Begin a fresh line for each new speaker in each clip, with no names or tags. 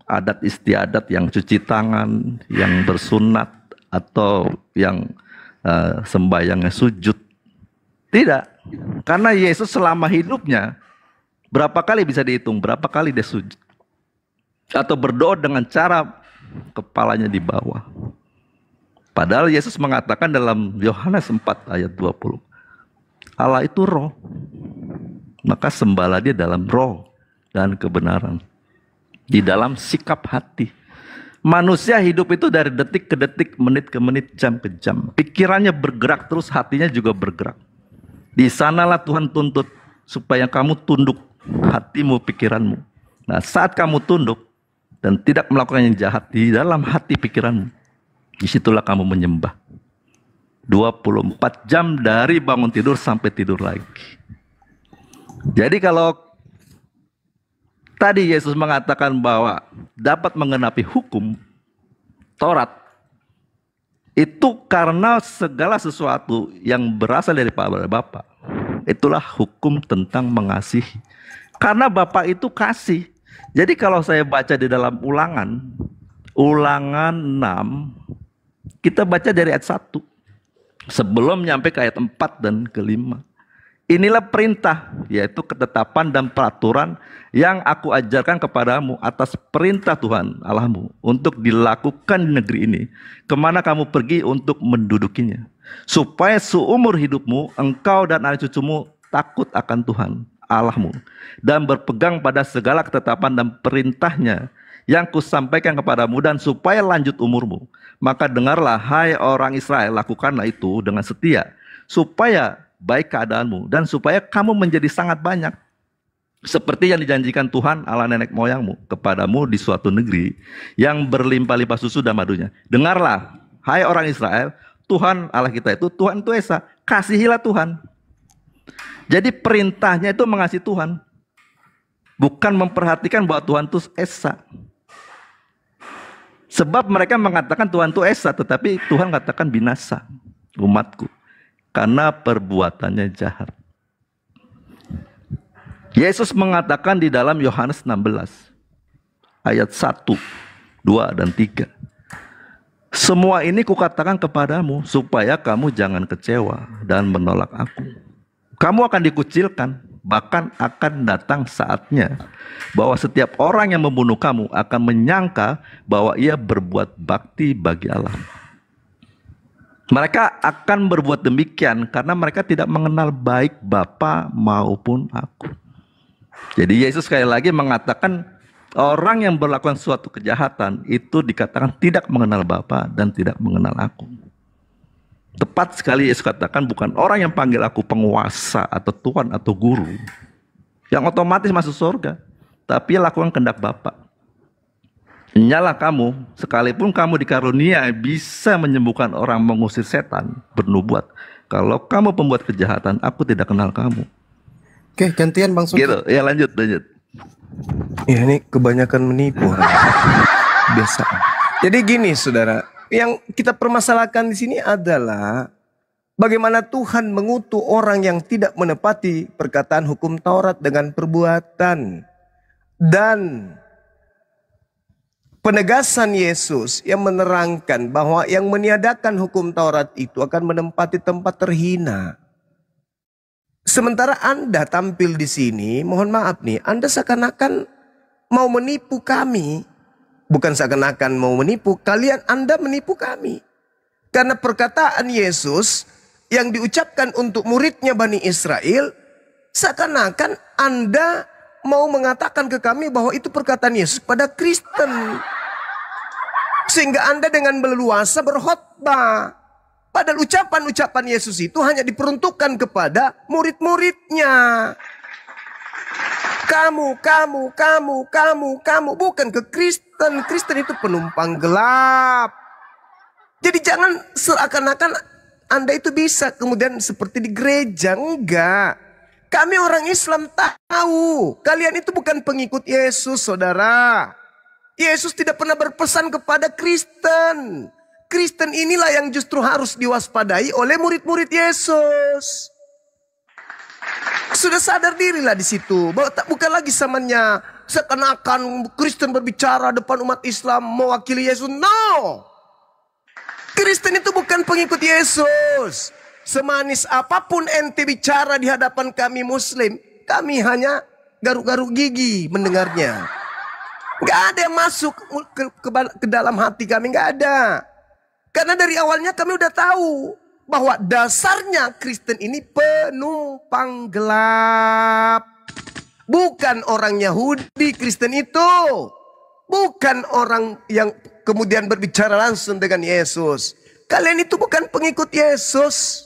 adat istiadat yang cuci tangan, yang bersunat, atau yang sembahyangnya sujud. Tidak. Karena Yesus selama hidupnya, berapa kali bisa dihitung, berapa kali dia sujud. Atau berdoa dengan cara kepalanya di bawah. Padahal Yesus mengatakan dalam Yohanes 4 ayat 20, Allah itu roh, maka sembahlah dia dalam roh dan kebenaran, di dalam sikap hati. Manusia hidup itu dari detik ke detik, menit ke menit, jam ke jam. Pikirannya bergerak terus, hatinya juga bergerak. Di sanalah Tuhan tuntut supaya kamu tunduk hatimu, pikiranmu. Nah, saat kamu tunduk dan tidak melakukan yang jahat di dalam hati pikiranmu, disitulah kamu menyembah. 24 jam dari bangun tidur sampai tidur lagi. Jadi kalau tadi Yesus mengatakan bahwa dapat menggenapi hukum Taurat, itu karena segala sesuatu yang berasal dari Bapa. Itulah hukum tentang mengasihi. Karena Bapa itu kasih. Jadi kalau saya baca di dalam Ulangan 6, kita baca dari ayat 1. Sebelum nyampe ke ayat 4 dan ke-5. Inilah perintah, yaitu ketetapan dan peraturan yang aku ajarkan kepadamu atas perintah Tuhan Allahmu untuk dilakukan di negeri ini, kemana kamu pergi untuk mendudukinya, supaya seumur hidupmu engkau dan anak cucumu takut akan Tuhan Allahmu dan berpegang pada segala ketetapan dan perintahnya yang kusampaikan kepadamu, dan supaya lanjut umurmu. Maka dengarlah, hai orang Israel, lakukanlah itu dengan setia, supaya baik keadaanmu, dan supaya kamu menjadi sangat banyak, seperti yang dijanjikan Tuhan Allah nenek moyangmu kepadamu di suatu negeri yang berlimpah-limpah susu dan madunya. Dengarlah, hai orang Israel, Tuhan Allah kita itu Tuhan itu Esa. Kasihilah Tuhan. Jadi perintahnya itu mengasihi Tuhan, bukan memperhatikan bahwa Tuhan itu Esa. Sebab mereka mengatakan Tuhan itu Esa, tetapi Tuhan katakan binasa umatku karena perbuatannya jahat. Yesus mengatakan di dalam Yohanes 16 ayat 1, 2 dan 3. Semua ini kukatakan kepadamu supaya kamu jangan kecewa dan menolak aku. Kamu akan dikucilkan, bahkan akan datang saatnya bahwa setiap orang yang membunuh kamu akan menyangka bahwa ia berbuat bakti bagi Allah. Mereka akan berbuat demikian karena mereka tidak mengenal baik Bapa maupun aku. Jadi Yesus sekali lagi mengatakan orang yang melakukan suatu kejahatan itu dikatakan tidak mengenal Bapa dan tidak mengenal aku. Tepat sekali Yesus katakan, bukan orang yang panggil aku penguasa atau Tuhan atau guru yang otomatis masuk surga, tapi lakukan kehendak Bapa. Nyalah kamu, sekalipun kamu dikarunia bisa menyembuhkan orang, mengusir setan, bernubuat. Kalau kamu pembuat kejahatan, aku tidak kenal kamu.
Oke, gantian Bang Suki.
Gitu, ya lanjut.
Ya ini kebanyakan menipu orang. Biasa. Jadi gini saudara, yang kita permasalahkan di sini adalah bagaimana Tuhan mengutuk orang yang tidak menepati perkataan hukum Taurat dengan perbuatan. Dan penegasan Yesus yang menerangkan bahwa yang meniadakan hukum Taurat itu akan menempati tempat terhina. Sementara Anda tampil di sini, mohon maaf nih, Anda seakan-akan mau menipu kami. Bukan seakan-akan mau menipu, Anda menipu kami. Karena perkataan Yesus yang diucapkan untuk muridnya Bani Israel, seakan-akan Anda mau mengatakan ke kami bahwa itu perkataan Yesus pada Kristen. Sehingga Anda dengan leluasa berkhotbah. Padahal ucapan-ucapan Yesus itu hanya diperuntukkan kepada murid-muridnya. Kamu, bukan ke Kristen. Kristen itu penumpang gelap. Jadi jangan seakan-akan Anda itu bisa kemudian seperti di gereja. Enggak. Kami orang Islam tahu. Kalian itu bukan pengikut Yesus, saudara. Yesus tidak pernah berpesan kepada Kristen. Kristen inilah yang justru harus diwaspadai oleh murid-murid Yesus. Sudah sadar dirilah di situ bahwa bukan lagi zamannya Seakan-akan Kristen berbicara depan umat Islam mewakili Yesus. No. Kristen itu bukan pengikut Yesus. Semanis apapun ente bicara di hadapan kami Muslim, kami hanya garuk-garuk gigi mendengarnya. Gak ada yang masuk ke dalam hati kami, gak ada. Karena dari awalnya kami udah tahu bahwa dasarnya Kristen ini penumpang gelap. Bukan orang Yahudi Kristen itu. Bukan orang yang kemudian berbicara langsung dengan Yesus. Kalian itu bukan pengikut Yesus.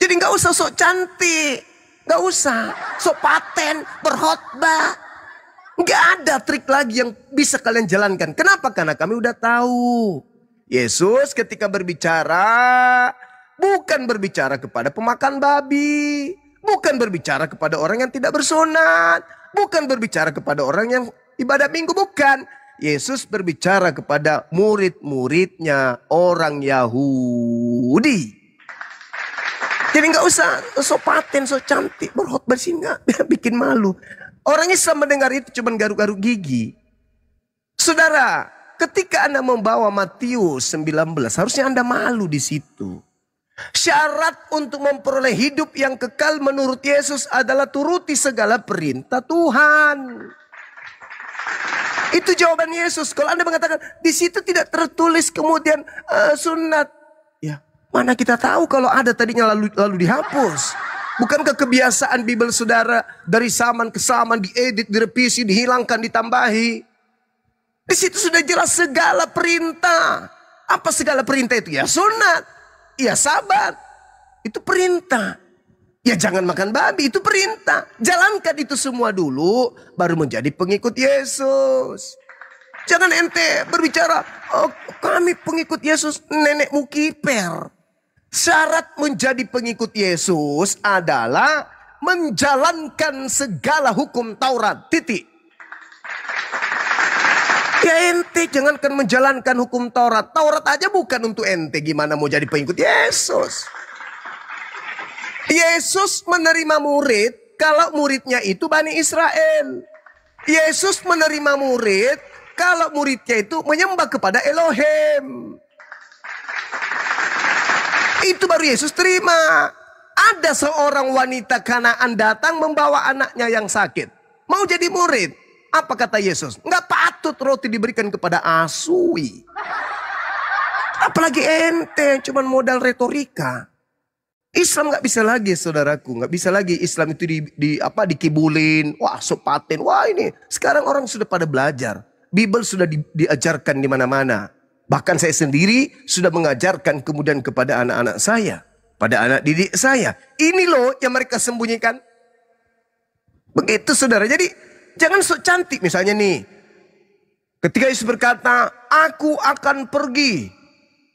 Jadi gak usah sok cantik. Gak usah sok paten, berkhotbah. Gak ada trik lagi yang bisa kalian jalankan. Kenapa? Karena kami udah tahu. Yesus ketika berbicara, bukan berbicara kepada pemakan babi. Bukan berbicara kepada orang yang tidak bersunat. Bukan berbicara kepada orang yang ibadah minggu, bukan. Yesus berbicara kepada murid-muridnya orang Yahudi. Jadi gak usah so paten, so cantik, berkhotbah sih gak bikin malu. Orang Islam mendengar itu cuma garuk-garuk gigi. Saudara, ketika Anda membawa Matius 19, harusnya Anda malu di situ. Syarat untuk memperoleh hidup yang kekal menurut Yesus adalah turuti segala perintah Tuhan. Itu jawaban Yesus. Kalau Anda mengatakan di situ tidak tertulis kemudian sunat, ya mana kita tahu kalau ada tadinya lalu dihapus. Bukankah kebiasaan Bible saudara dari zaman ke zaman diedit, direvisi, dihilangkan, ditambahi? Di situ sudah jelas segala perintah. Apa segala perintah itu? Ya sunat. Ya sabat, itu perintah. Ya jangan makan babi, itu perintah. Jalankan itu semua dulu, baru menjadi pengikut Yesus. Jangan ente berbicara, oh, kami pengikut Yesus, nenekmu kiper. Syarat menjadi pengikut Yesus adalah menjalankan segala hukum Taurat, titik. Ya ente jangankan menjalankan hukum Taurat. Taurat aja bukan untuk ente. Gimana mau jadi pengikut Yesus? Yesus menerima murid kalau muridnya itu Bani Israel. Yesus menerima murid kalau muridnya itu menyembah kepada Elohim. Itu baru Yesus terima. Ada seorang wanita Kanaan datang membawa anaknya yang sakit. Mau jadi murid. Apa kata Yesus? Nggak patut roti diberikan kepada asui. Apalagi ente cuman modal retorika. Islam nggak bisa lagi, saudaraku. Nggak bisa lagi Islam itu dikibulin. Wah, sopaten. Wah ini. Sekarang orang sudah pada belajar. Bible sudah diajarkan di mana-mana. Bahkan saya sendiri sudah mengajarkan kemudian kepada anak-anak saya. Pada anak didik saya. Ini loh yang mereka sembunyikan. Begitu saudara. Jadi jangan sok cantik misalnya nih. Ketika Yesus berkata, aku akan pergi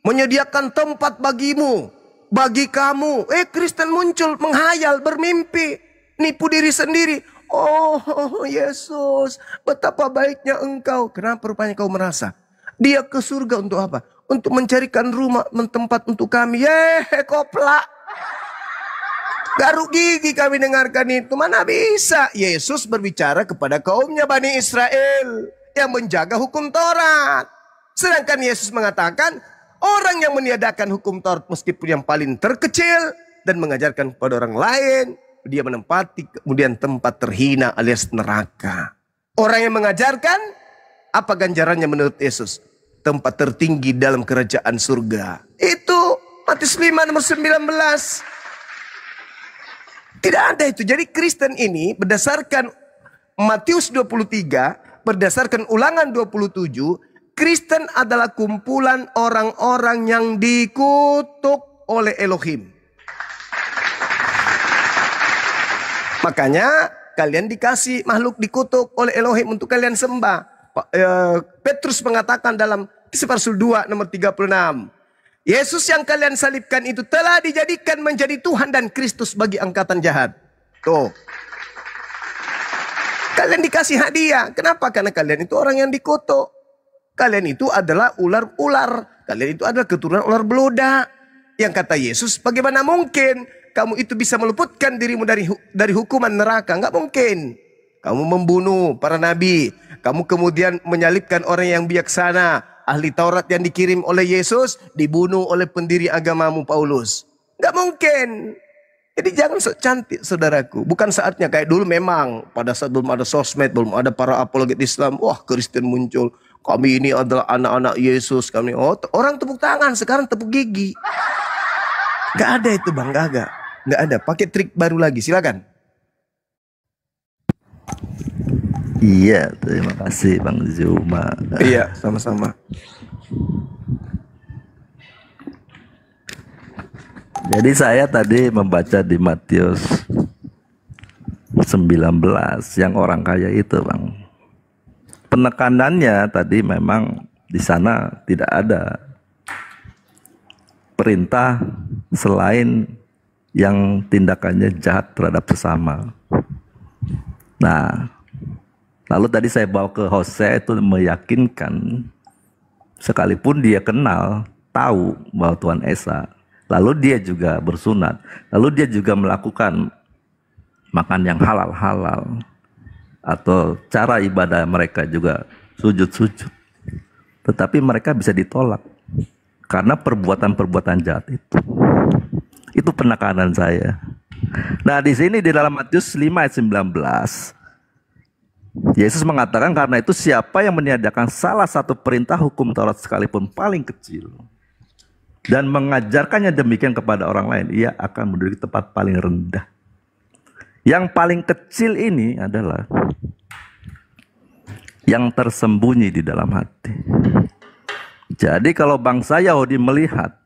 menyediakan tempat bagimu, bagi kamu. Kristen muncul menghayal, bermimpi, nipu diri sendiri. Oh Yesus, betapa baiknya engkau. Kenapa rupanya kau merasa? Dia ke surga untuk apa? Untuk mencarikan rumah, tempat untuk kami. Koplak. Garuk gigi kami dengarkan itu. Mana bisa. Yesus berbicara kepada kaumnya Bani Israel yang menjaga hukum Taurat. Sedangkan Yesus mengatakan orang yang meniadakan hukum Taurat meskipun yang paling terkecil dan mengajarkan kepada orang lain, dia menempati kemudian tempat terhina alias neraka. Orang yang mengajarkan, apa ganjarannya menurut Yesus? Tempat tertinggi dalam kerajaan surga. Itu Matius 5 nomor 19. Tidak ada itu. Jadi Kristen ini berdasarkan Matius 23, berdasarkan Ulangan 27, Kristen adalah kumpulan orang-orang yang dikutuk oleh Elohim. Makanya kalian dikasih makhluk dikutuk oleh Elohim untuk kalian sembah. Petrus mengatakan dalam Kisah Rasul 2 nomor 36. Yesus yang kalian salibkan itu telah dijadikan menjadi Tuhan dan Kristus bagi angkatan jahat. Tuh. Kalian dikasih hadiah. Kenapa? Karena kalian itu orang yang dikutuk. Kalian itu adalah ular-ular. Kalian itu adalah keturunan ular beludak. Yang kata Yesus, bagaimana mungkin kamu itu bisa meluputkan dirimu dari hukuman neraka? Enggak mungkin. kamu membunuh para nabi, kamu kemudian menyalibkan orang yang bijaksana, ahli Taurat yang dikirim oleh Yesus, dibunuh oleh pendiri agamamu Paulus. Nggak mungkin. Jadi jangan sok cantik saudaraku. Bukan saatnya kayak dulu memang. Pada saat belum ada sosmed, belum ada para apologet Islam. Wah, Kristen muncul. Kami ini adalah anak-anak Yesus. Kami orang tepuk tangan, sekarang tepuk gigi. Nggak ada itu Bang, nggak ada. Pakai trik baru lagi, silakan.
Iya, terima kasih Bang Zuma.
Iya, sama-sama.
Jadi saya tadi membaca di Matius 19 yang orang kaya itu, Bang. Penekanannya tadi memang di sana tidak ada perintah selain yang tindakannya jahat terhadap sesama. Nah, lalu tadi saya bawa ke Hosea itu meyakinkan, sekalipun dia kenal, tahu bahwa Tuhan Esa, lalu dia juga bersunat, lalu dia juga melakukan makan yang halal-halal, atau cara ibadah mereka juga sujud-sujud. Tetapi mereka bisa ditolak karena perbuatan-perbuatan jahat itu. Itu penekanan saya. Nah, di sini di dalam Matius 5 ayat 19, Yesus mengatakan, karena itu siapa yang meniadakan salah satu perintah hukum Taurat sekalipun paling kecil dan mengajarkannya demikian kepada orang lain, ia akan menduduki tempat paling rendah. Yang paling kecil ini adalah yang tersembunyi di dalam hati. Jadi kalau bangsa Yahudi melihat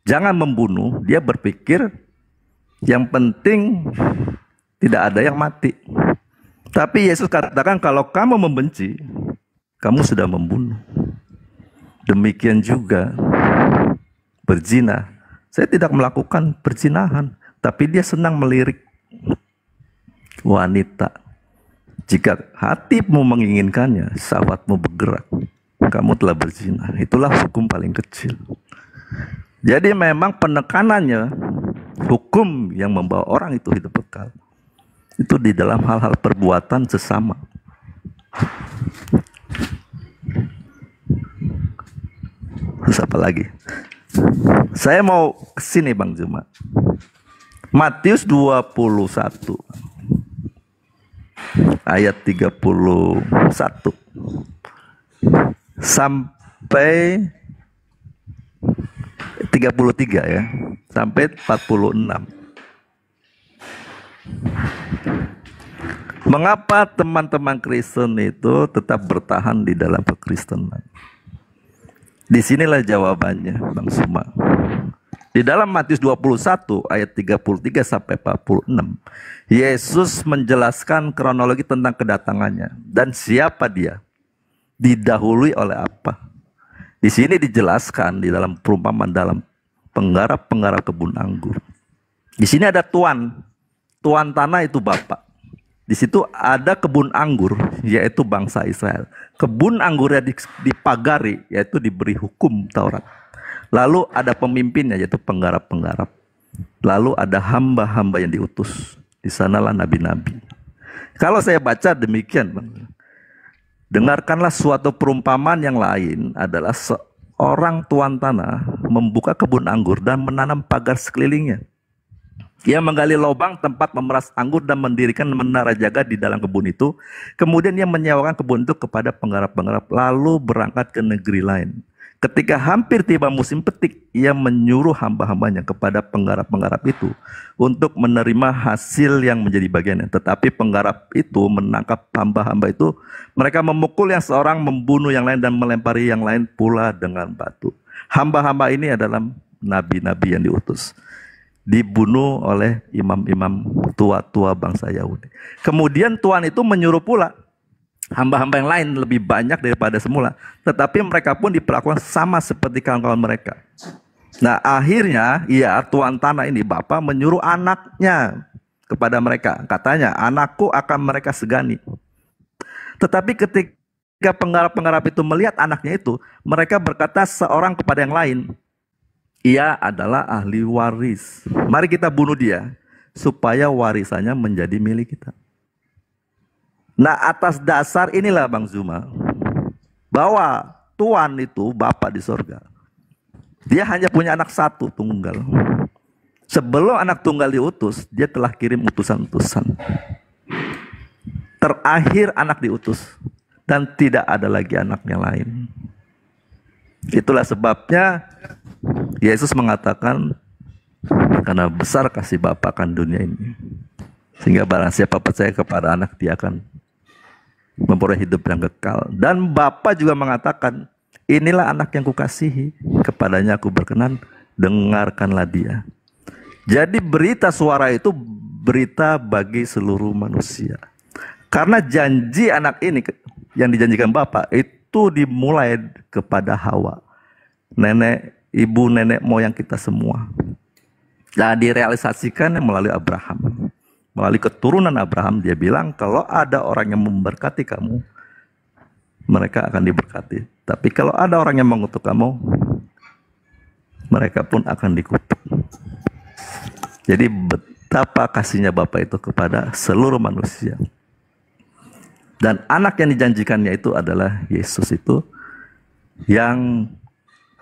jangan membunuh, dia berpikir yang penting tidak ada yang mati. Tapi Yesus katakan kalau kamu membenci, kamu sudah membunuh. Demikian juga berzina. Saya tidak melakukan perzinahan, tapi dia senang melirik wanita. Jika hatimu menginginkannya, syahwatmu bergerak, kamu telah berzina. Itulah hukum paling kecil. Jadi memang penekanannya, hukum yang membawa orang itu hidup kekal, itu di dalam hal-hal perbuatan sesama. Terus apa lagi? Saya mau kesini Bang Zuma. Matius 21 ayat 31 sampai 33 ya, sampai 46. Mengapa teman-teman Kristen itu tetap bertahan di dalam kekristenan? Disinilah jawabannya Bang Suma. Di dalam Matius 21 ayat 33 sampai 46, Yesus menjelaskan kronologi tentang kedatangannya dan siapa dia, didahului oleh apa. Di sini dijelaskan di dalam perumpamaan dalam penggarap-penggarap kebun anggur. Di sini ada tuan tanah itu Bapak. Di situ ada kebun anggur, yaitu bangsa Israel. Kebun anggurnya dipagari, yaitu diberi hukum Taurat. Lalu ada pemimpinnya, yaitu penggarap-penggarap. Lalu ada hamba-hamba yang diutus. Di sanalah nabi-nabi. Kalau saya baca demikian, Bang. Dengarkanlah suatu perumpamaan yang lain adalah seorang tuan tanah membuka kebun anggur dan menanam pagar sekelilingnya. Ia menggali lubang tempat memeras anggur dan mendirikan menara jaga di dalam kebun itu. Kemudian ia menyewakan kebun itu kepada penggarap-penggarap, lalu berangkat ke negeri lain. Ketika hampir tiba musim petik, ia menyuruh hamba-hambanya kepada penggarap-penggarap itu untuk menerima hasil yang menjadi bagiannya. Tetapi penggarap itu menangkap hamba-hamba itu. Mereka memukul yang seorang, membunuh yang lain, dan melempari yang lain pula dengan batu. Hamba-hamba ini adalah nabi-nabi yang diutus. Dibunuh oleh imam-imam tua-tua bangsa Yahudi. Kemudian Tuhan itu menyuruh pula hamba-hamba yang lain lebih banyak daripada semula. Tetapi mereka pun diperlakukan sama seperti kawan-kawan mereka. Nah akhirnya tuan tanah ini Bapak menyuruh anaknya kepada mereka. Katanya, anakku akan mereka segani. Tetapi ketika penggarap-penggarap itu melihat anaknya itu, mereka berkata seorang kepada yang lain, ia adalah ahli waris. Mari kita bunuh dia supaya warisannya menjadi milik kita. Nah, atas dasar inilah Bang Zuma, bahwa Tuhan itu Bapa di sorga, dia hanya punya anak satu tunggal. Sebelum anak tunggal diutus, dia telah kirim utusan-utusan. Terakhir anak diutus, dan tidak ada lagi anak yang lain. Itulah sebabnya Yesus mengatakan, karena besar kasih Bapa akan dunia ini, sehingga barang siapa percaya kepada anak, dia akan memperoleh hidup yang kekal. Dan Bapa juga mengatakan, inilah anak yang kukasihi, kepadanya aku berkenan, dengarkanlah dia. Jadi berita suara itu berita bagi seluruh manusia. Karena janji anak ini yang dijanjikan Bapa itu dimulai kepada Hawa, ibu nenek moyang kita semua. Dan direalisasikan melalui Abraham. Melalui keturunan Abraham, dia bilang kalau ada orang yang memberkati kamu, mereka akan diberkati. Tapi kalau ada orang yang mengutuk kamu, mereka pun akan dikutuk. Jadi betapa kasihnya Bapa itu kepada seluruh manusia. Dan anak yang dijanjikannya itu adalah Yesus itu, yang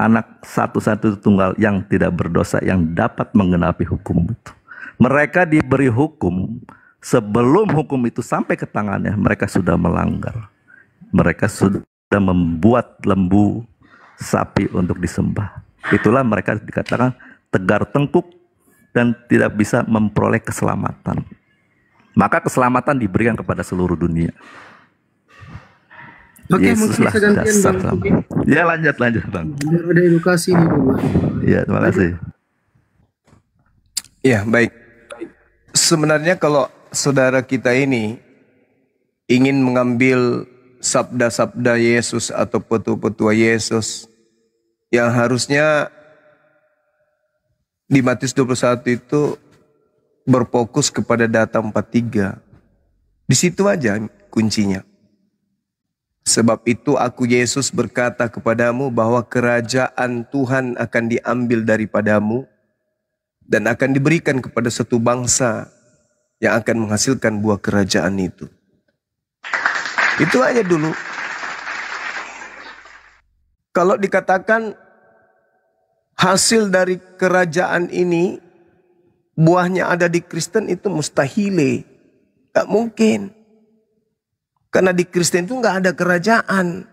anak satu-satu tunggal yang tidak berdosa, yang dapat menggenapi hukum itu. Mereka diberi hukum, sebelum hukum itu sampai ke tangannya, mereka sudah melanggar. Mereka sudah membuat lembu sapi untuk disembah. Itulah mereka dikatakan tegar tengkuk dan tidak bisa memperoleh keselamatan. Maka keselamatan diberikan kepada seluruh dunia.
Oke,
Yesuslah
mungkin
dasar
Bang.
sama. Ya, lanjut Bang.
Biar ada edukasi nih Bang.
Ya, terima kasih.
Ya, baik. Sebenarnya kalau saudara kita ini ingin mengambil sabda-sabda Yesus atau petua-petua Yesus yang harusnya di Matius 21 itu berfokus kepada data 43. Di situ aja kuncinya. Sebab itu aku Yesus berkata kepadamu bahwa kerajaan Tuhan akan diambil daripadamu dan akan diberikan kepada satu bangsa yang akan menghasilkan buah kerajaan itu. Itu aja dulu. Kalau dikatakan hasil dari kerajaan ini buahnya ada di Kristen, itu mustahile. Gak mungkin. Karena di Kristen itu gak ada kerajaan.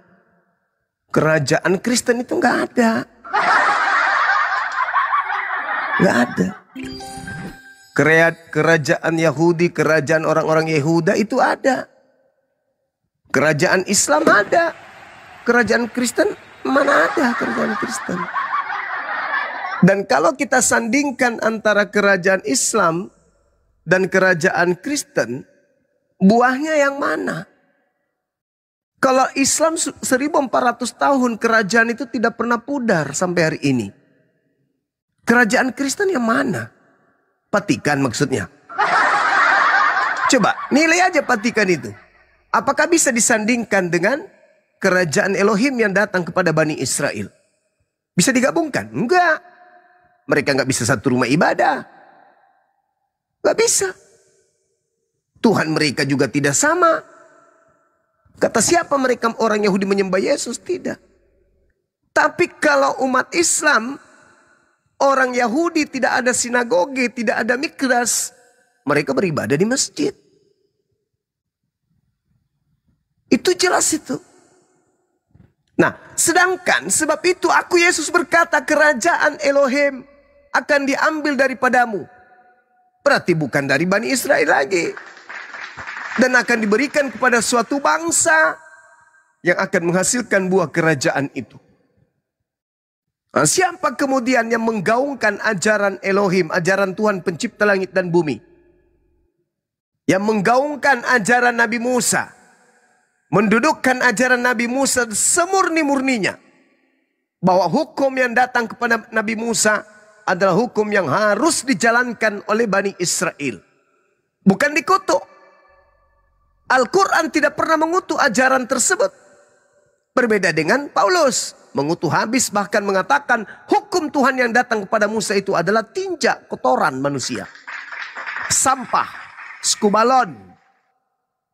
Kerajaan Kristen itu gak ada. Gak ada. Kerajaan Yahudi, kerajaan orang-orang Yehuda itu ada. Kerajaan Islam ada. Kerajaan Kristen, mana ada kerajaan Kristen? Dan kalau kita sandingkan antara kerajaan Islam dan kerajaan Kristen, buahnya yang mana? Kalau Islam 1400 tahun kerajaan itu tidak pernah pudar sampai hari ini. Kerajaan Kristen yang mana? Vatikan maksudnya. Coba nilai aja Vatikan itu. Apakah bisa disandingkan dengan kerajaan Elohim yang datang kepada Bani Israel? Bisa digabungkan? Enggak. Mereka nggak bisa satu rumah ibadah. Nggak bisa. Tuhan mereka juga tidak sama. Kata siapa mereka orang Yahudi menyembah Yesus? Tidak. Tapi kalau umat Islam, orang Yahudi tidak ada sinagoge, tidak ada mikras. Mereka beribadah di masjid. Itu jelas itu. Nah, sedangkan sebab itu aku Yesus berkata kerajaan Elohim akan diambil daripadamu. Berarti bukan dari Bani Israel lagi. Dan akan diberikan kepada suatu bangsa yang akan menghasilkan buah kerajaan itu. Nah, siapa kemudian yang menggaungkan ajaran Elohim, ajaran Tuhan pencipta langit dan bumi? Yang menggaungkan ajaran Nabi Musa. Mendudukkan ajaran Nabi Musa semurni-murninya. Bahwa hukum yang datang kepada Nabi Musa adalah hukum yang harus dijalankan oleh Bani Israel. Bukan dikutuk. Al-Quran tidak pernah mengutuk ajaran tersebut. Berbeda dengan Paulus. Mengutuk habis, bahkan mengatakan hukum Tuhan yang datang kepada Musa itu adalah tinja kotoran manusia. Sampah, skubalon.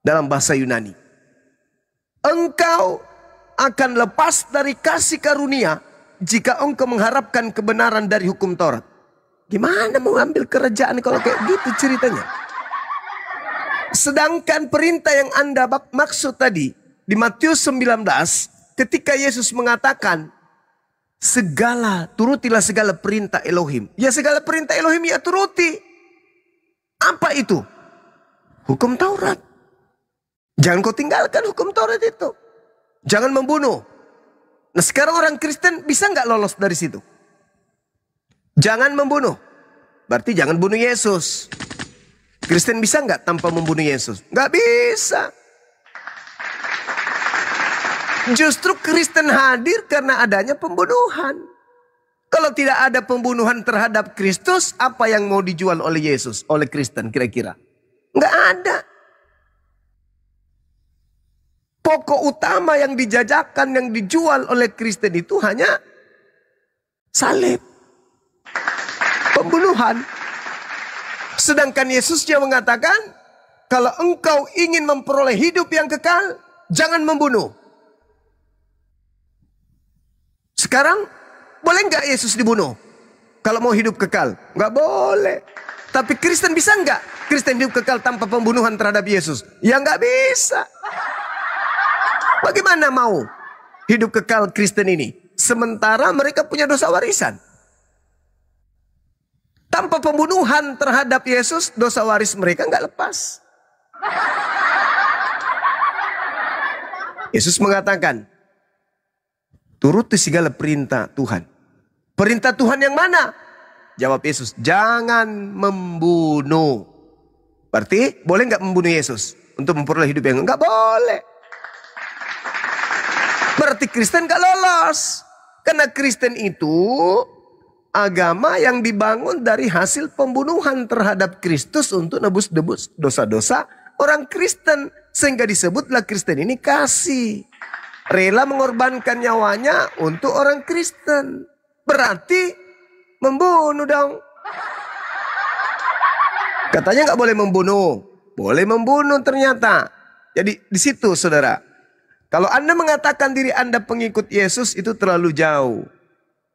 dalam bahasa Yunani. Engkau akan lepas dari kasih karunia jika engkau mengharapkan kebenaran dari hukum Taurat. Gimana mau ambil kerajaan kalau kayak gitu ceritanya? Sedangkan perintah yang Anda maksud tadi di Matius 19, ketika Yesus mengatakan turutilah segala perintah Elohim. Ya segala perintah Elohim ya turuti. Apa itu? Hukum Taurat. Jangan kau tinggalkan hukum Taurat itu. Jangan membunuh. Nah sekarang orang Kristen bisa nggak lolos dari situ? Jangan membunuh. Berarti jangan bunuh Yesus. Kristen bisa nggak tanpa membunuh Yesus? Nggak bisa. Justru Kristen hadir karena adanya pembunuhan. Kalau tidak ada pembunuhan terhadap Kristus, apa yang mau dijual oleh Yesus, oleh Kristen kira-kira? Nggak ada. Pokok utama yang dijajakan, yang dijual oleh Kristen itu hanya salib. Pembunuhan. Sedangkan Yesus dia mengatakan, kalau engkau ingin memperoleh hidup yang kekal, jangan membunuh. Sekarang, boleh nggak Yesus dibunuh? Kalau mau hidup kekal? Nggak boleh. Tapi Kristen bisa nggak? Kristen hidup kekal tanpa pembunuhan terhadap Yesus? Ya nggak bisa. Bagaimana mau hidup kekal Kristen ini? Sementara mereka punya dosa warisan. Tanpa pembunuhan terhadap Yesus, dosa waris mereka nggak lepas. Yesus mengatakan, turuti segala perintah Tuhan. Perintah Tuhan yang mana? Jawab Yesus, jangan membunuh. Berarti boleh nggak membunuh Yesus untuk memperoleh hidup yang nggak boleh. Berarti Kristen nggak lolos. Karena Kristen itu agama yang dibangun dari hasil pembunuhan terhadap Kristus untuk nebus dosa-dosa orang Kristen. Sehingga disebutlah Kristen ini kasih. Rela mengorbankan nyawanya untuk orang Kristen. Berarti membunuh dong. Katanya nggak boleh membunuh. Boleh membunuh ternyata. Jadi di situ saudara. Kalau Anda mengatakan diri Anda pengikut Yesus itu terlalu jauh.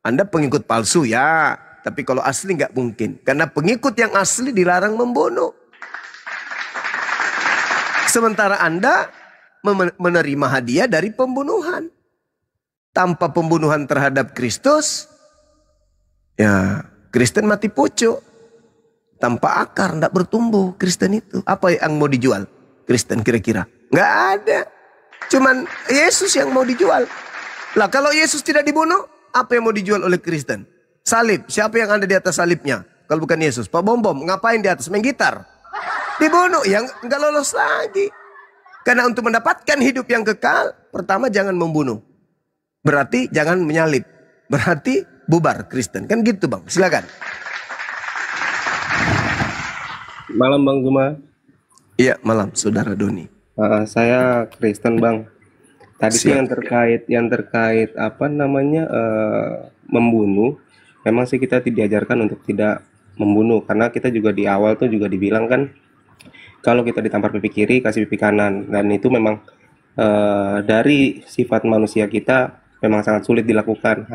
Anda pengikut palsu ya. Tapi kalau asli nggak mungkin. Karena pengikut yang asli dilarang membunuh. Sementara Anda menerima hadiah dari pembunuhan. Tanpa pembunuhan terhadap Kristus. Ya Kristen mati pucuk. Tanpa akar tidak bertumbuh Kristen itu. Apa yang mau dijual Kristen kira-kira? Nggak ada. Cuman Yesus yang mau dijual. Lah kalau Yesus tidak dibunuh, apa yang mau dijual oleh Kristen? Salib. Siapa yang ada di atas salibnya? Kalau bukan Yesus. Pak Bom Bom ngapain di atas? Main gitar. Dibunuh. Yang nggak lolos lagi. Karena untuk mendapatkan hidup yang kekal, pertama jangan membunuh. Berarti jangan menyalib. Berarti bubar Kristen. Kan gitu Bang. Silakan.
Malam Bang Zuma.
Iya malam Saudara Doni.
Saya Kristen Bang. Tadi sih yang terkait apa namanya membunuh. Memang sih kita diajarkan untuk tidak membunuh karena kita juga di awal tuh juga dibilang kan kalau kita ditampar pipi kiri kasih pipi kanan dan itu memang dari sifat manusia kita memang sangat sulit dilakukan.